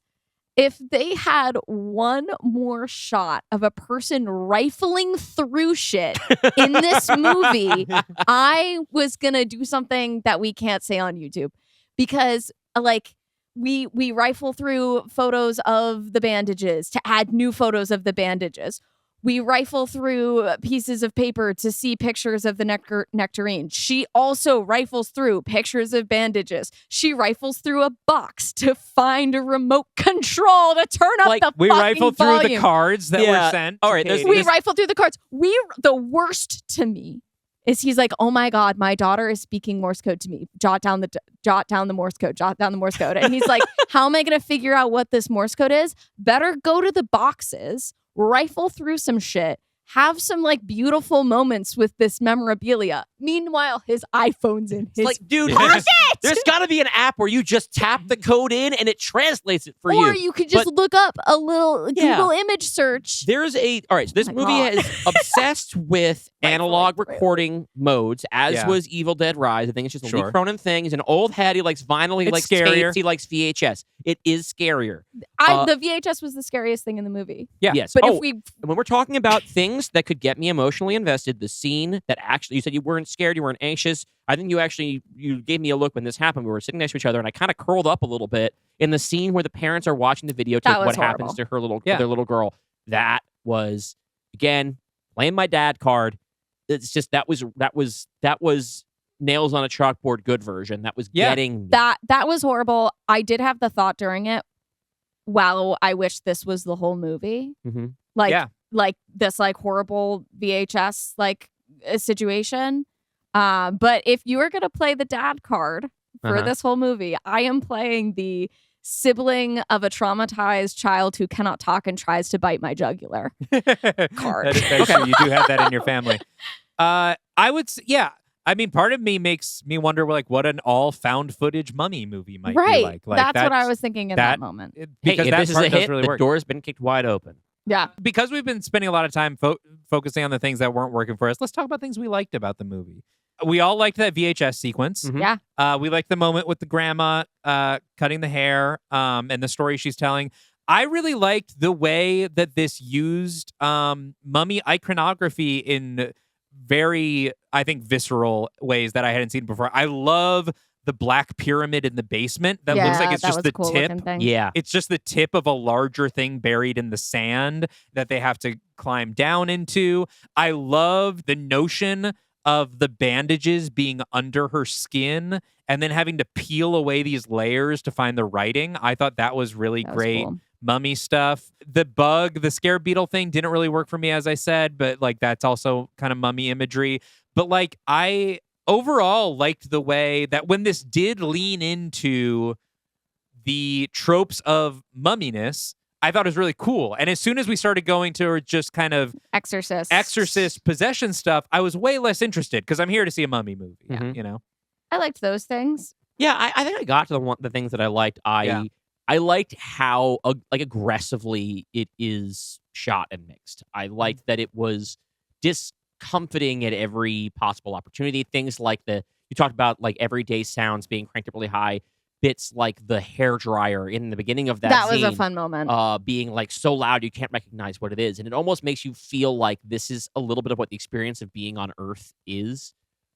if they had one more shot of a person rifling through shit in this movie, I was gonna do something that we can't say on YouTube. Because like we rifle through photos of the bandages to add new photos of the bandages. We rifle through pieces of paper to see pictures of the nectarine. She also rifles through pictures of bandages. She rifles through a box to find a remote control to turn up the we fucking rifle through volume. the cards that were sent. All right, We rifle through the cards. The worst to me is he's like, oh my God, my daughter is speaking Morse code to me. Jot down the Morse code. Jot down the Morse code. And he's like, how am I going to figure out what this Morse code is? Better go to the boxes, rifle through some shit, have some like beautiful moments with this memorabilia. Meanwhile, his iPhone's in his dude, pocket. there's got to be an app where you just tap the code in and it translates it for you. Or you could just look up a little Google image search. There's all right, so this movie is obsessed with analog recording modes, as was Evil Dead Rise. I think it's just a Lee Cronin thing. He's an old head. He likes vinyl. He likes tapes. He likes VHS. It is scarier. The VHS was the scariest thing in the movie. Yeah. Yes. But when we're talking about things that could get me emotionally invested, the scene that actually, you said you weren't scared, you weren't anxious. I think you gave me a look when this happened. We were sitting next to each other, and I kind of curled up a little bit in the scene where the parents are watching the videotape what happens to their little girl. That was, again, playing my dad card. It's just that was nails on a chalkboard good version. That was getting me. That was horrible. I did have the thought during it, wow, I wish this was the whole movie. Like this like horrible VHS like situation. But if you were going to play the dad card for this whole movie, I am playing the sibling of a traumatized child who cannot talk and tries to bite my jugular card. That's true. You do have that in your family. I would I mean, part of me makes me wonder, like, what an all found footage mummy movie might be like. That's what I was thinking in that moment. Because if that this is part a does hit, really the work. door's been kicked wide open. Yeah. Because we've been spending a lot of time focusing on the things that weren't working for us, let's talk about things we liked about the movie. We all liked that VHS sequence. Yeah. We liked the moment with the grandma cutting the hair and the story she's telling. I really liked the way that this used mummy iconography in very, I think, visceral ways that I hadn't seen before. I love the black pyramid in the basement that looks like it's just the tip. Yeah. It's just the tip of a larger thing buried in the sand that they have to climb down into. I love the notion of the bandages being under her skin and then having to peel away these layers to find the writing. I thought that was really That was great. cool. Mummy stuff. The bug, the scare beetle thing didn't really work for me, as I said, but like that's also kind of mummy imagery. But like I overall liked the way that when this did lean into the tropes of mumminess, I thought it was really cool. And as soon as we started going to just kind of exorcist possession stuff, I was way less interested because I'm here to see a mummy movie. Mhm. You know? I liked those things. Yeah, I think I got to the things that I liked. I liked how like aggressively it is shot and mixed. I liked that it was discomforting at every possible opportunity. Things like you talked about like everyday sounds being cranked up really high. Bits like the hairdryer in the beginning of that was scene, a fun moment. being like so loud you can't recognize what it is, and it almost makes you feel like this is a little bit of what the experience of being on Earth is.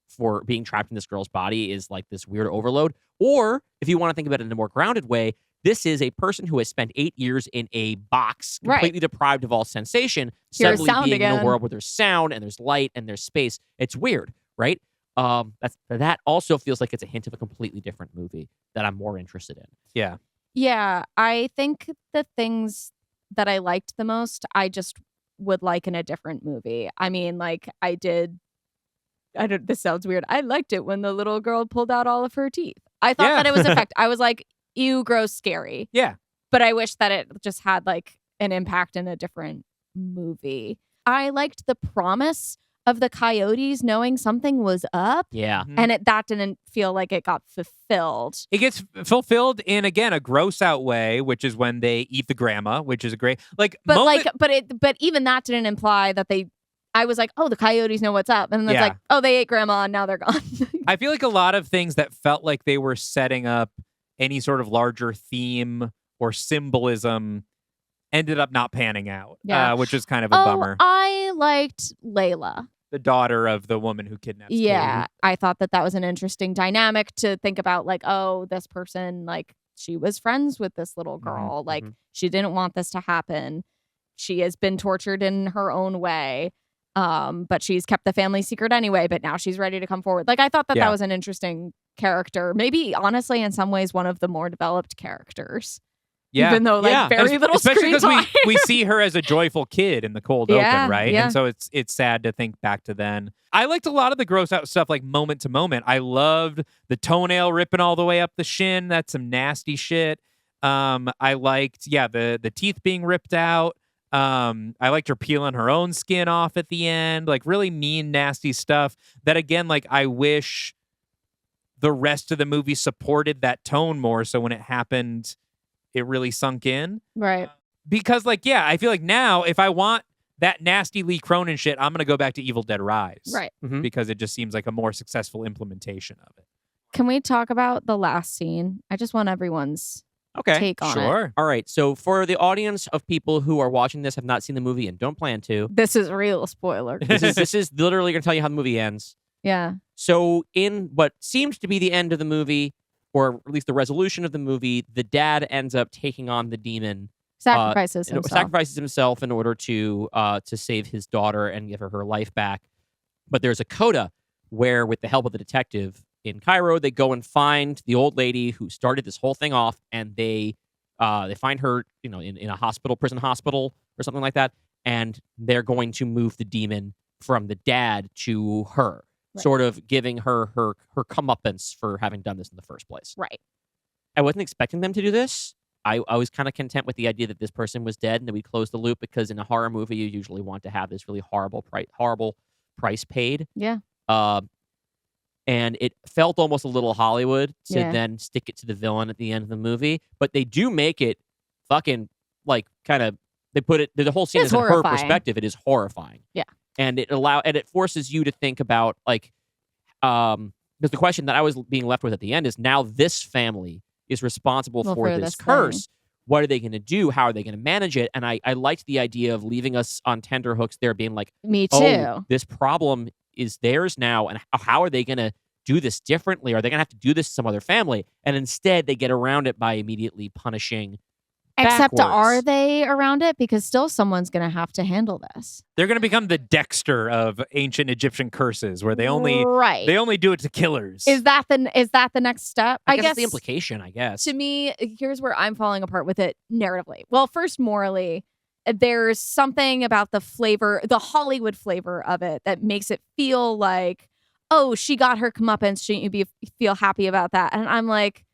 For being trapped in this girl's body is like this weird overload. Or if you want to think about it in a more grounded way, this is a person who has spent 8 years in a box, completely deprived of all sensation, Hear suddenly sound being in again. a world where there's sound and there's light and there's space. It's weird, right? That also feels like it's a hint of a completely different movie that I'm more interested in. Yeah. Yeah, I think the things that I liked the most, I just would like in a different movie. I mean, like this sounds weird. I liked it when the little girl pulled out all of her teeth. I thought that it was effective. I was like, ew, gross, scary. Yeah. But I wish that it just had like an impact in a different movie. I liked the promise of the coyotes knowing something was up. Yeah. And that didn't feel like it got fulfilled. It gets fulfilled in, again, a gross out way, which is when they eat the grandma, which is a great But even that didn't imply that I was like, oh, the coyotes know what's up. And then it's like, oh, they ate grandma and now they're gone. I feel like a lot of things that felt like they were setting up any sort of larger theme or symbolism ended up not panning out, which is kind of a bummer. I liked Layla. The daughter of the woman who kidnapped Yeah, I thought that was an interesting dynamic to think about. Like, oh, this person, like, she was friends with this little girl. Like, she didn't want this to happen. She has been tortured in her own way. But she's kept the family secret anyway, but now she's ready to come forward. Like, I thought that was an interesting character. Maybe, honestly, in some ways, one of the more developed characters. Yeah. Even though, like, very little especially screen time. because we see her as a joyful kid in the cold open, right? Yeah. And so it's sad to think back to then. I liked a lot of the gross out stuff, like moment to moment. I loved the toenail ripping all the way up the shin. That's some nasty shit. I liked, the teeth being ripped out. I liked her peeling her own skin off at the end, like really mean, nasty stuff that, again, like I wish the rest of the movie supported that tone more. So when it happened, it really sunk in. Right. Because I feel like now if I want that nasty Lee Cronin shit, I'm going to go back to Evil Dead Rise. Right. Because it just seems like a more successful implementation of it. Can we talk about the last scene? I just want everyone's take on it. Sure. All right. So for the audience of people who are watching this, have not seen the movie and don't plan to, This is real spoiler. this is literally going to tell you how the movie ends. Yeah. So in what seems to be the end of the movie, or at least the resolution of the movie, the dad ends up taking on the demon. Sacrifices himself in order to save his daughter and give her life back. But there's a coda where, with the help of the detective in Cairo, they go and find the old lady who started this whole thing off, and they find her, in a prison hospital or something like that, and they're going to move the demon from the dad to her, sort of giving her comeuppance for having done this in the first place. Right. I wasn't expecting them to do this. I was kind of content with the idea that this person was dead and that we closed the loop, because in a horror movie, you usually want to have this really horrible price paid. Yeah. And it felt almost a little Hollywood to then stick it to the villain at the end of the movie. But they do make it fucking, like, kind of, they put it, the whole scene is in her perspective. It is horrifying. Yeah. And it forces you to think about, like, because the question that I was being left with at the end is, now this family is responsible for this curse. What are they going to do? How are they going to manage it? And I liked the idea of leaving us on tenterhooks there, being like, me too. Oh, this problem is theirs now, and how are they going to do this differently? Are they going to have to do this to some other family? And instead, they get around it by immediately punishing Except backwards. are they around it? Because still someone's going to have to handle this. They're going to become the Dexter of ancient Egyptian curses, where they only do it to killers. Is that the next step? I guess it's the implication, I guess. To me, here's where I'm falling apart with it narratively. Well, first, morally, there's something about the flavor, the Hollywood flavor of it that makes it feel like, oh, she got her comeuppance. Shouldn't you feel happy about that? And I'm like,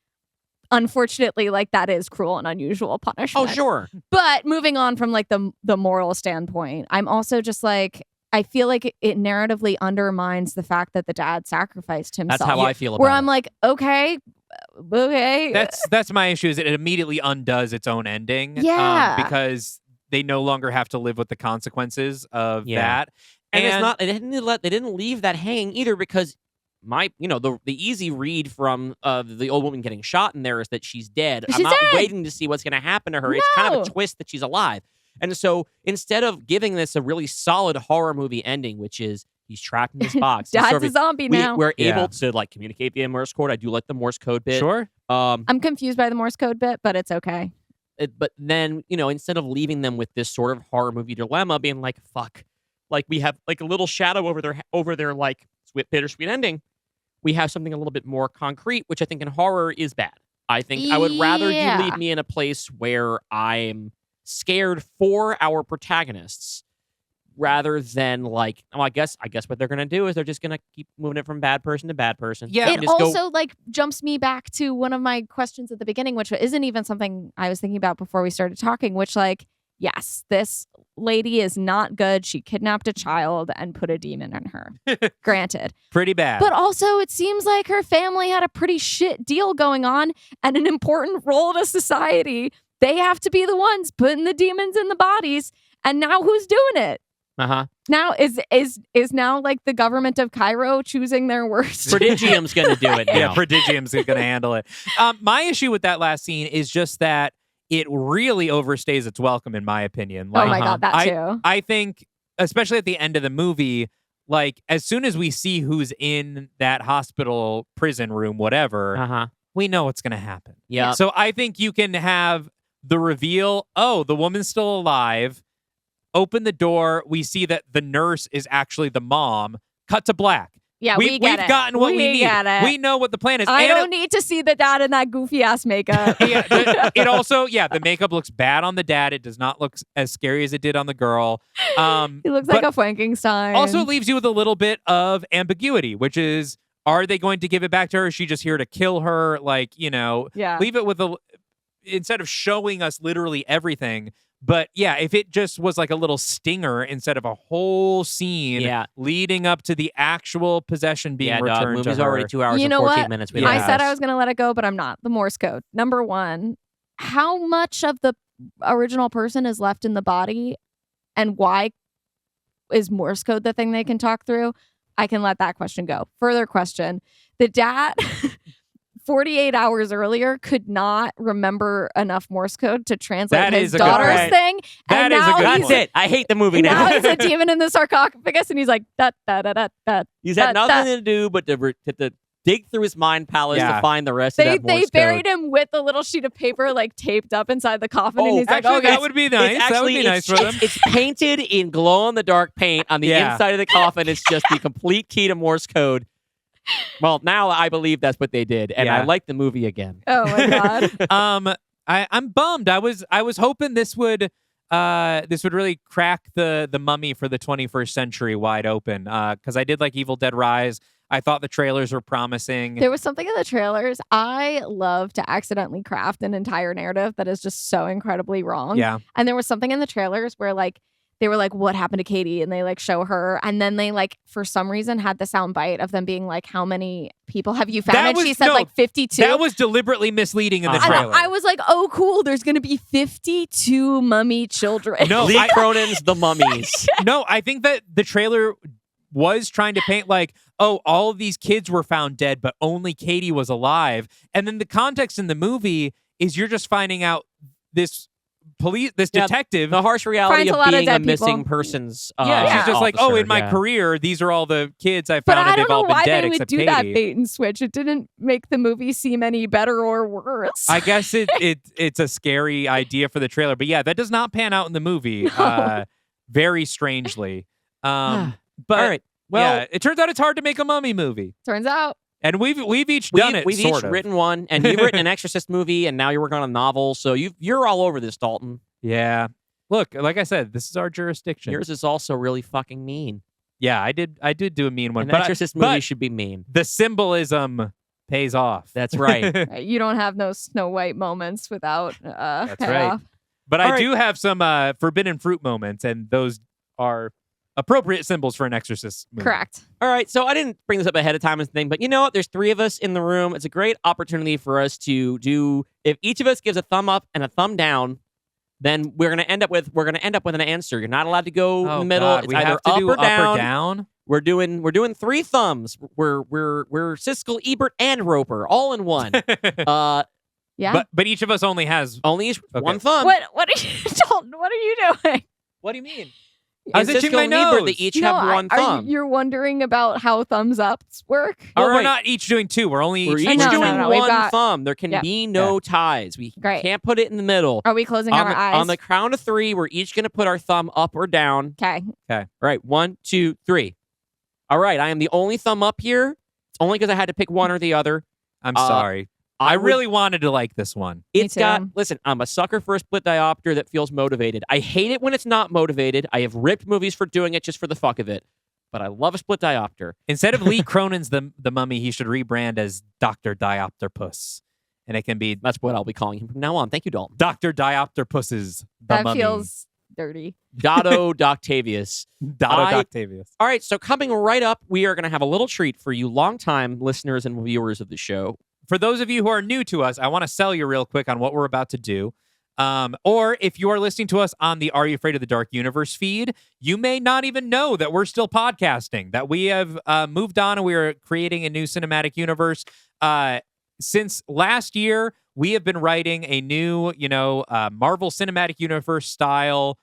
unfortunately, like that is cruel and unusual punishment. Oh, sure. But moving on from like the moral standpoint, I'm also just like, I feel like it narratively undermines the fact that the dad sacrificed himself. That's how I feel about where it. I'm like, okay. That's my issue. Is it immediately undoes its own ending? Yeah. Because they no longer have to live with the consequences of that. And it's not. They didn't leave that hanging either, because the easy read from the old woman getting shot in there is that she's dead. I'm not waiting to see what's going to happen to her. No. It's kind of a twist that she's alive. And so instead of giving this a really solid horror movie ending, which is he's trapped in this box, Dad's a zombie now. We're able to like communicate via Morse code. I do like the Morse code bit. Sure. I'm confused by the Morse code bit, but it's okay. But then, instead of leaving them with this sort of horror movie dilemma, being like, fuck, like we have like a little shadow over their like bittersweet ending, we have something a little bit more concrete, which I think in horror is bad. I think I would rather you leave me in a place where I'm scared for our protagonists rather than like, I guess what they're going to do is they're just going to keep moving it from bad person to bad person. Yeah. It also like jumps me back to one of my questions at the beginning, which isn't even something I was thinking about before we started talking, which like, yes, this lady is not good. She kidnapped a child and put a demon in her. Granted. Pretty bad. But also it seems like her family had a pretty shit deal going on and an important role to society. They have to be the ones putting the demons in the bodies. And now who's doing it? Uh-huh. Now is now like the government of Cairo choosing their worst. Prodigium's going to do it now. Yeah, Prodigium's going to handle it. My issue with that last scene is just that it really overstays its welcome, in my opinion. Like, oh my God, that too. I think, especially at the end of the movie, like as soon as we see who's in that hospital, prison room, whatever, we know what's going to happen. Yeah. So I think you can have the reveal, oh, the woman's still alive. Open the door. We see that the nurse is actually the mom. Cut to black. Yeah, we've gotten what we need. We know what the plan is. I don't need to see the dad in that goofy ass makeup. It also, the makeup looks bad on the dad. It does not look as scary as it did on the girl. He looks like a Frankenstein. Also leaves you with a little bit of ambiguity, which is, are they going to give it back to her? Is she just here to kill her? Like, leave it with instead of showing us literally everything. But yeah, if it just was like a little stinger instead of a whole scene leading up to the actual possession being returned to her. Movie's already 2 hours and 14 minutes. I said I was going to let it go, but I'm not. The Morse code. Number one, how much of the original person is left in the body and why is Morse code the thing they can talk through? I can let that question go. Further question. The dad... 48 hours earlier could not remember enough Morse code to translate his daughter's thing. That is a good point. That's it. I hate the movie now. Now he's a demon in the sarcophagus and he's like, da-da-da-da-da. He's had nothing to do but to dig through his mind palace to find the rest of that Morse code. They buried him with a little sheet of paper like taped up inside the coffin and he's like, okay. That would be nice. That would be nice for them. It's painted in glow-in-the-dark paint on the inside of the coffin. It's just the complete key to Morse code. Well, now I believe that's what they did, and I like the movie again. Oh my God. I'm bummed. I was hoping this would really crack the Mummy for the 21st century wide open. Because I did like Evil Dead Rise. I thought the trailers were promising. There was something in the trailers. I love to accidentally craft an entire narrative that is just so incredibly wrong. Yeah. And there was something in the trailers where like they were like, what happened to Katie? And they like show her. And then they like, for some reason, had the sound bite of them being like, how many people have you found? And she said like 52. That was deliberately misleading in the trailer. I was like, oh, cool. There's going to be 52 mummy children. No, Lee Cronin's The Mummies. No, I think that the trailer was trying to paint like, oh, all of these kids were found dead, but only Katie was alive. And then the context in the movie is you're just finding out this detective. The harsh reality Finds a of lot of being a dead missing people. persons. She's just like, officer. in my Yeah. career, these are all the kids I But found, I and don't they've know all been why dead they would except do Katie. that bait and switch. It didn't make the movie seem any better or worse. I guess it's a scary idea for the trailer, but yeah, that does not pan out in the movie. No. Very strangely. But All right. Well, yeah, it turns out it's hard to make a mummy movie, Turns out. and we've each done it. We've sort each of. written one, and you've written an Exorcist movie, and now you're working on a novel. So you're all over this, Dalton. Yeah. Look, like I said, this is our jurisdiction. Yours is also really fucking mean. Yeah, I did do a mean one, An but Exorcist movie but should be mean. the symbolism pays off. That's right. You don't have no Snow White moments without That's payoff. right. But All I right. do have some forbidden fruit moments, and those are appropriate symbols for an Exorcist movie. Correct. All right, so I didn't bring this up ahead of time and thing, but you know what? There's 3 of us in the room. It's a great opportunity for us to do. If each of us gives a thumb up and a thumb down, then we're gonna end up with an answer. You're not allowed to go in the middle. God, It's we either have to up do or up down. or down. We're doing 3 thumbs. We're Siskel, Ebert, and Roper all in one. Yeah. But each of us only has. Only each Okay. one thumb. what are you Dalton, what are you doing? What do you mean? In How's itching Siskel my and Ebert, nose? they each No, have one are thumb. you're wondering about how thumbs ups work? All Well, we're right. not each doing 2. We're only We're each each No, doing no, we've one got- thumb. There can Yep. be no ties. We Great. can't put it in the middle. Are we closing our eyes? On the count of 3, we're each going to put our thumb up or down. Okay. All right, 1, 2, 3. All right, I am the only thumb up here. It's only because I had to pick one or the other. I'm sorry. I would- really wanted to like this one. It's too. got. Listen, I'm a sucker for a split diopter that feels motivated. I hate it when it's not motivated. I have ripped movies for doing it just for the fuck of it. But I love a split diopter. Instead of Lee Cronin's the Mummy, he should rebrand as Dr. Diopterpuss. And it can be That's what I'll be calling him from now on. Thank you, Dalton. Dr. Diopterpuss's the That Mummy. feels dirty. Dotto Doctavius. Dotto Doctavius. All right, so coming right up, we are going to have a little treat for you longtime listeners and viewers of the show. For those of you who are new to us, I want to sell you real quick on what we're about to do. Or if you are listening to us on the Are You Afraid of the Dark Universe feed, you may not even know that we're still podcasting, that we have moved on and we are creating a new cinematic universe. Since last year, we have been writing a new, Marvel Cinematic Universe style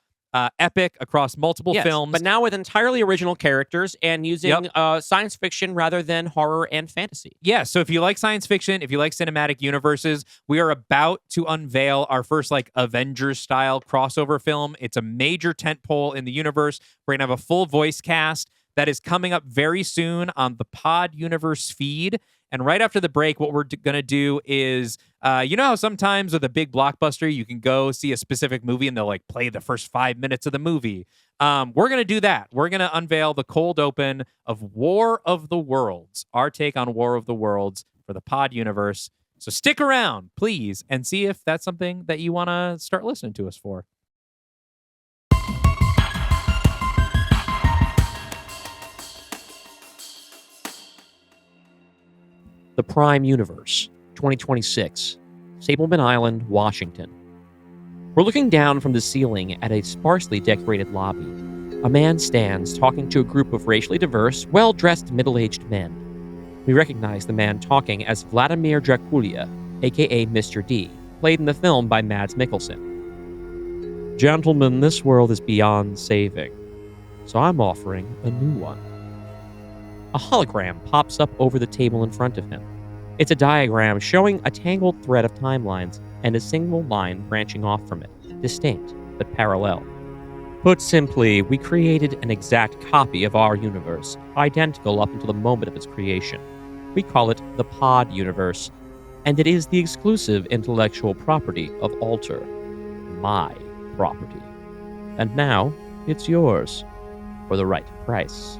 epic across multiple Yes, films. but now with entirely original characters and using Yep. science fiction rather than horror and fantasy. Yeah, so if you like science fiction, if you like cinematic universes, we are about to unveil our first Avengers-style crossover film. It's a major tentpole in the universe. We're going to have a full voice cast that is coming up very soon on the Pod Universe feed. And right after the break, what we're going to do is, you know how sometimes with a big blockbuster, you can go see a specific movie and they'll play the first 5 minutes of the movie. We're going to do that. We're going to unveil the cold open of War of the Worlds, our take on War of the Worlds for the Pod Universe. So stick around, please, and see if that's something that you want to start listening to us for. The Prime Universe, 2026, Sableman Island, Washington. We're looking down from the ceiling at a sparsely decorated lobby. A man stands talking to a group of racially diverse, well-dressed middle-aged men. We recognize the man talking as Vladimir Draculia, aka Mr. D, played in the film by Mads Mikkelsen. Gentlemen, this world is beyond saving, so I'm offering a new one. A hologram pops up over the table in front of him. It's a diagram showing a tangled thread of timelines and a single line branching off from it, distinct but parallel. Put simply, we created an exact copy of our universe, identical up until the moment of its creation. We call it the Pod Universe, and it is the exclusive intellectual property of Alter, my property. And now, it's yours, for the right price.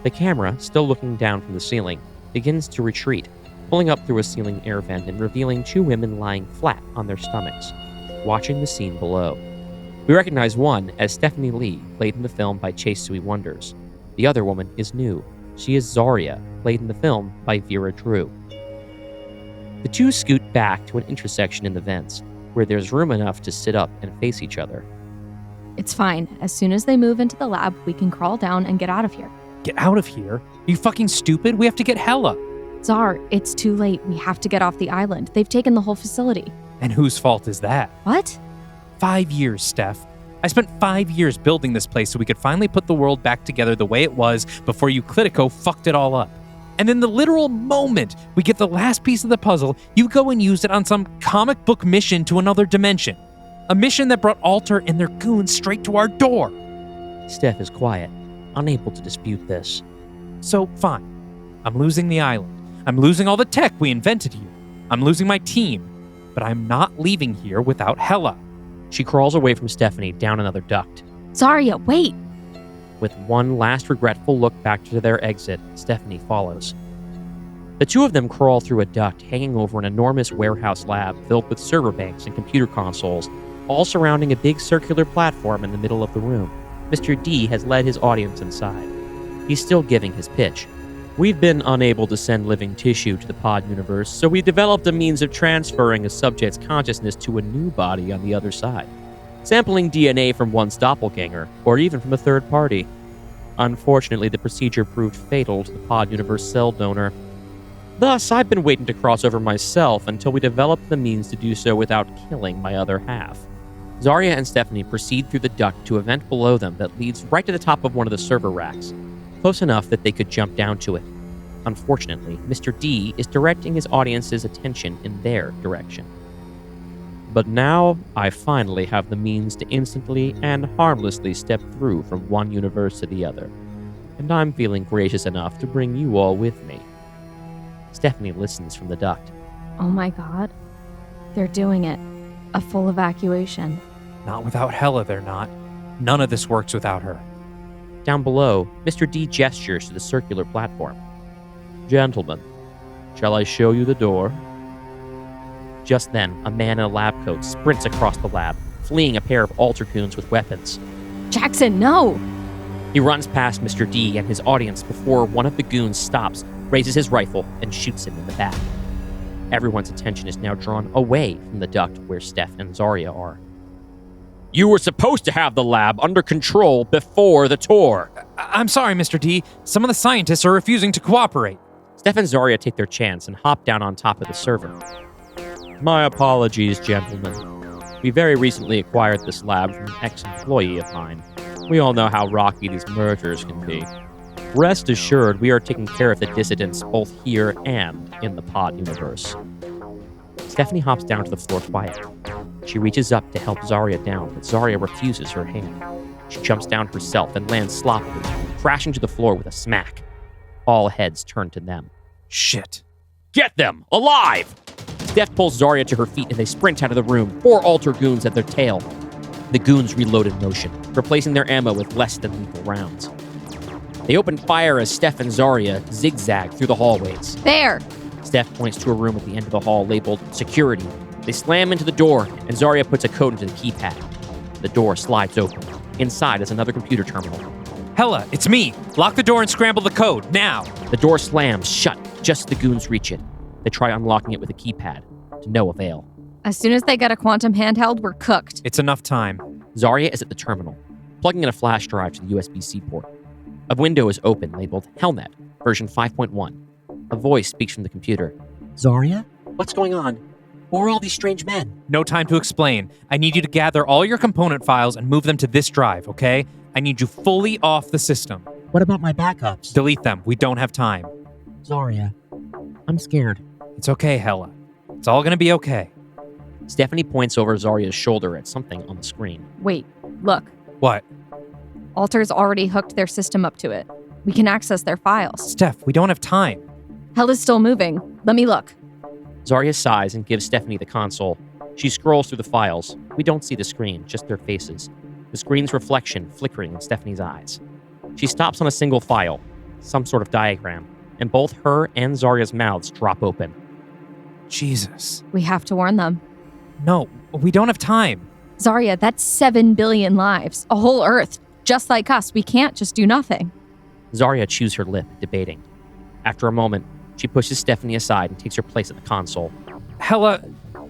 The camera, still looking down from the ceiling, begins to retreat, pulling up through a ceiling air vent and revealing 2 women lying flat on their stomachs, watching the scene below. We recognize one as Stephanie Lee, played in the film by Chase Sui Wonders. The other woman is new. She is Zarya, played in the film by Vera Drew. The 2 scoot back to an intersection in the vents, where there's room enough to sit up and face each other. It's fine. As soon as they move into the lab, we can crawl down and get out of here. Get out of here? Are you fucking stupid? We have to get Hella. Czar, it's too late. We have to get off the island. They've taken the whole facility. And whose fault is that? What? 5 years, Steph. I spent 5 years building this place so we could finally put the world back together the way it was before you Clitico fucked it all up. And then the literal moment we get the last piece of the puzzle, you go and use it on some comic book mission to another dimension. A mission that brought Alter and their goons straight to our door. Steph is quiet, unable to dispute this. So, fine. I'm losing the island. I'm losing all the tech we invented here. I'm losing my team. But I'm not leaving here without Hela. She crawls away from Stephanie down another duct. Zarya, wait! With one last regretful look back to their exit, Stephanie follows. The two of them crawl through a duct hanging over an enormous warehouse lab filled with server banks and computer consoles, all surrounding a big circular platform in the middle of the room. Mr. D has led his audience inside. He's still giving his pitch. We've been unable to send living tissue to the pod universe, so we developed a means of transferring a subject's consciousness to a new body on the other side, sampling DNA from one's doppelganger, or even from a third party. Unfortunately, the procedure proved fatal to the pod universe cell donor. Thus, I've been waiting to cross over myself until we developed the means to do so without killing my other half. Zarya and Stephanie proceed through the duct to a vent below them that leads right to the top of one of the server racks, close enough that they could jump down to it. Unfortunately, Mr. D is directing his audience's attention in their direction. But now, I finally have the means to instantly and harmlessly step through from one universe to the other, and I'm feeling gracious enough to bring you all with me. Stephanie listens from the duct. Oh my god. They're doing it. A full evacuation. Not without Hela, they're not. None of this works without her. Down below, Mr. D gestures to the circular platform. Gentlemen, shall I show you the door? Just then, a man in a lab coat sprints across the lab, fleeing a pair of alter goons with weapons. Jackson, no! He runs past Mr. D and his audience before one of the goons stops, raises his rifle, and shoots him in the back. Everyone's attention is now drawn away from the duct where Steph and Zarya are. You were supposed to have the lab under control before the tour. I'm sorry, Mr. D. Some of the scientists are refusing to cooperate. Steph and Zarya take their chance and hop down on top of the server. My apologies, gentlemen. We very recently acquired this lab from an ex-employee of mine. We all know how rocky these mergers can be. Rest assured, we are taking care of the dissidents both here and in the pod universe. Stephanie hops down to the floor quiet. She reaches up to help Zarya down, but Zarya refuses her hand. She jumps down herself and lands sloppily, crashing to the floor with a smack. All heads turn to them. Shit. Get them! Alive! Steph pulls Zarya to her feet and they sprint out of the room, 4 alter goons at their tail. The goons reload in motion, replacing their ammo with less than lethal rounds. They open fire as Steph and Zarya zigzag through the hallways. There! Steph points to a room at the end of the hall labeled Security. They slam into the door, and Zarya puts a code into the keypad. The door slides open. Inside is another computer terminal. Hela, it's me. Lock the door and scramble the code, now. The door slams shut just as the goons reach it. They try unlocking it with a keypad, to no avail. As soon as they get a quantum handheld, we're cooked. It's enough time. Zarya is at the terminal, plugging in a flash drive to the USB-C port. A window is open labeled Hellnet, version 5.1. A voice speaks from the computer. Zarya? What's going on? Who are all these strange men? No time to explain. I need you to gather all your component files and move them to this drive, okay? I need you fully off the system. What about my backups? Delete them. We don't have time. Zarya, I'm scared. It's okay, Hela. It's all gonna be okay. Stephanie points over Zarya's shoulder at something on the screen. Wait, look. What? Alter's already hooked their system up to it. We can access their files. Steph, we don't have time. Hela's still moving. Let me look. Zarya sighs and gives Stephanie the console. She scrolls through the files. We don't see the screen, just their faces. The screen's reflection flickering in Stephanie's eyes. She stops on a single file, some sort of diagram, and both her and Zarya's mouths drop open. Jesus. We have to warn them. No, we don't have time. Zarya, that's 7 billion lives. A whole Earth. Just like us. We can't just do nothing. Zarya chews her lip, debating. After a moment, she pushes Stephanie aside and takes her place at the console. Hela,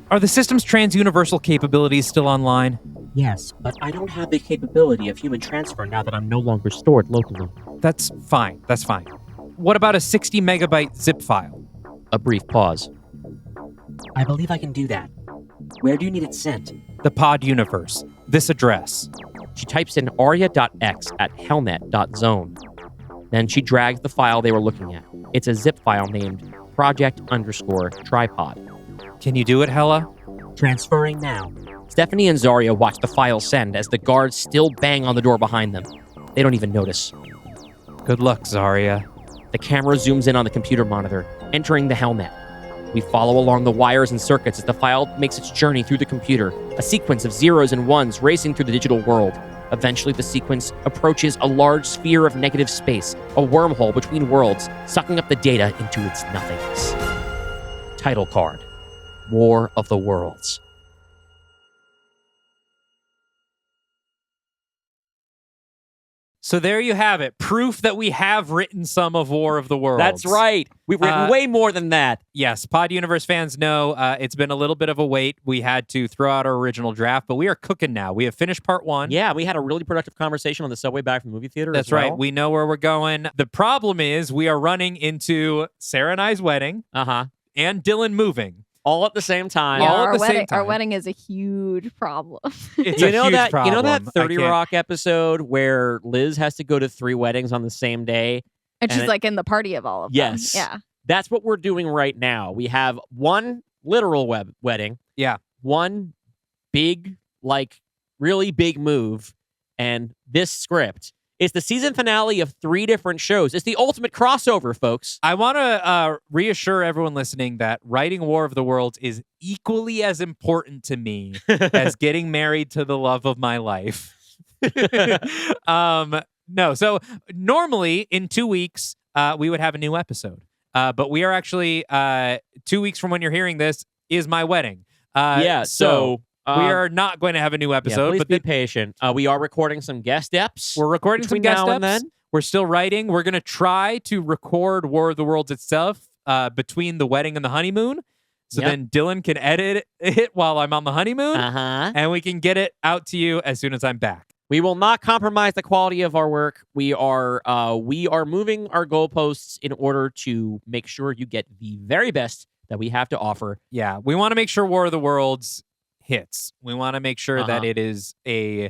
are the system's trans-universal capabilities still online? Yes, but I don't have the capability of human transfer now that I'm no longer stored locally. That's fine. What about a 60 megabyte zip file? A brief pause. I believe I can do that. Where do you need it sent? The pod universe. This address. She types in aria.x at helnet.zone. Then she drags the file they were looking at. It's a zip file named project_tripod. Can you do it, Hella? Transferring now. Stephanie and Zarya watch the file send as the guards still bang on the door behind them. They don't even notice. Good luck, Zarya. The camera zooms in on the computer monitor, entering the Helnet. We follow along the wires and circuits as the file makes its journey through the computer, a sequence of zeros and ones racing through the digital world. Eventually, the sequence approaches a large sphere of negative space, a wormhole between worlds, sucking up the data into its nothingness. Title card: War of the Worlds. So there you have it. Proof that we have written some of War of the Worlds. That's right. We've written way more than that. Yes, Pod Universe fans know it's been a little bit of a wait. We had to throw out our original draft, but we are cooking now. We have finished part 1. Yeah, we had a really productive conversation on the subway back from the movie theater. That's as well. right. We know where we're going. The problem is we are running into Sarah and I's wedding and Dylan moving. All at the same time. Yeah, All at the same time. Our wedding is a huge problem. It's You a know huge that problem. you know that I 30 can't- Rock episode where Liz has to go to 3 weddings on the same day? And she's it- like in the party of all of Yes. them. Yeah. That's what we're doing right now. We have one literal wedding. Yeah. One big, really big move, and this script. It's the season finale of 3 different shows. It's the ultimate crossover, folks. I want to reassure everyone listening that writing War of the Worlds is equally as important to me as getting married to the love of my life. No, so normally in 2 weeks, we would have a new episode. But we are actually 2 weeks from when you're hearing this is my wedding. So we are not going to have a new episode. Please but be patient. We are recording some guest eps. we're recording some between guest now and eps. then. We're still writing. We're going to try to record War of the Worlds itself between the wedding and the honeymoon. So Yep. then Dylan can edit it while I'm on the honeymoon. Uh-huh. And we can get it out to you as soon as I'm back. We will not compromise the quality of our work. We are moving our goalposts in order to make sure you get the very best that we have to offer. Yeah, we want to make sure War of the Worlds hits. We want to make sure that it is a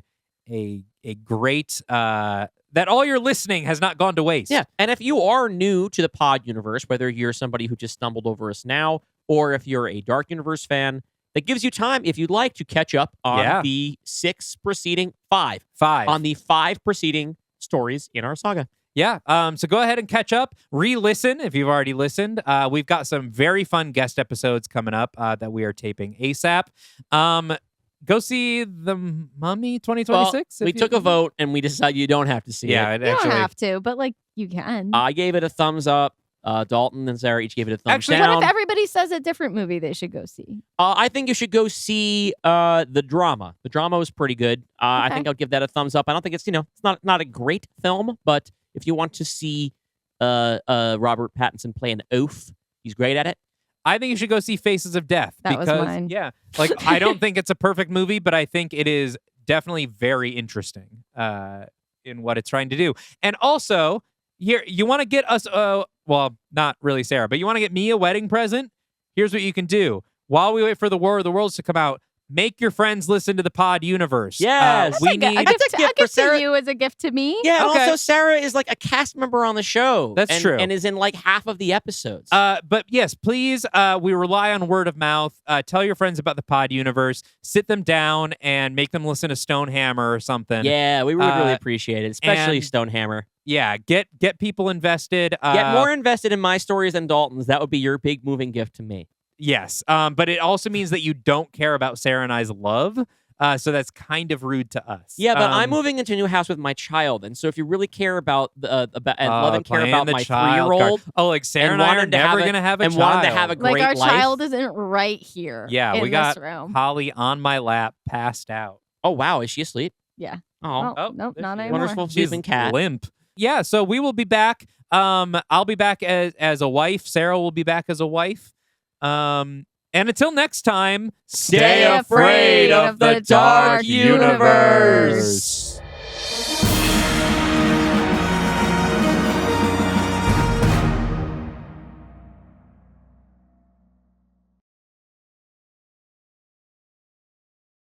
great that all your listening has not gone to waste. Yeah, and if you are new to the Pod Universe, whether you're somebody who just stumbled over us now, or if you're a Dark Universe fan, that gives you time, if you'd like, to catch up on the 5 preceding stories in our saga. Yeah. So go ahead and catch up. Re-listen if you've already listened. We've got some very fun guest episodes coming up that we are taping ASAP. Go see The Mummy 2026. Well, we took a vote and we decided you don't have to see it. You don't have to, but you can. I gave it a thumbs up. Dalton and Sarah each gave it a thumbs Actually, down. What if everybody says a different movie they should go see? I think you should go see The Drama. The Drama was pretty good. I think I'll give that a thumbs up. I don't think it's it's not a great film, but if you want to see Robert Pattinson play an oaf, he's great at it. I think you should go see Faces of Death. That was because, mine. Yeah. I don't think it's a perfect movie, but I think it is definitely very interesting in what it's trying to do. And also, here, you want to get us, well, not really Sarah, but you want to get me a wedding present? Here's what you can do. While we wait for the War of the Worlds to come out, make your friends listen to the Pod Universe. Yes. We need... a gift for Sarah. to you as a gift to me. Yeah, Okay. and also Sarah is a cast member on the show. That's true. And is in half of the episodes. But yes, please, we rely on word of mouth. Tell your friends about the Pod Universe. Sit them down and make them listen to Stonehammer or something. Yeah, we would really appreciate it, especially and- Stonehammer. Yeah, get people invested. Get more invested in my stories than Dalton's. That would be your big moving gift to me. Yes, but it also means that you don't care about Sarah and I's love. So that's kind of rude to us. Yeah, but I'm moving into a new house with my child, and so if you really care about and love and care playing about the my child 3-year-old, card. Sarah and I are wanted to never have going to have a and child. wanted to have a great our life. child isn't right here. Yeah, in we got this room. Holly on my lap, passed out. Oh wow, is she asleep? Yeah. Oh, Oh, nope, there not she is. anymore. wonderful She's moving cat. limp. Yeah, so we will be back. I'll be back as a wife. Sarah will be back as a wife. And until next time, Stay afraid of the dark universe.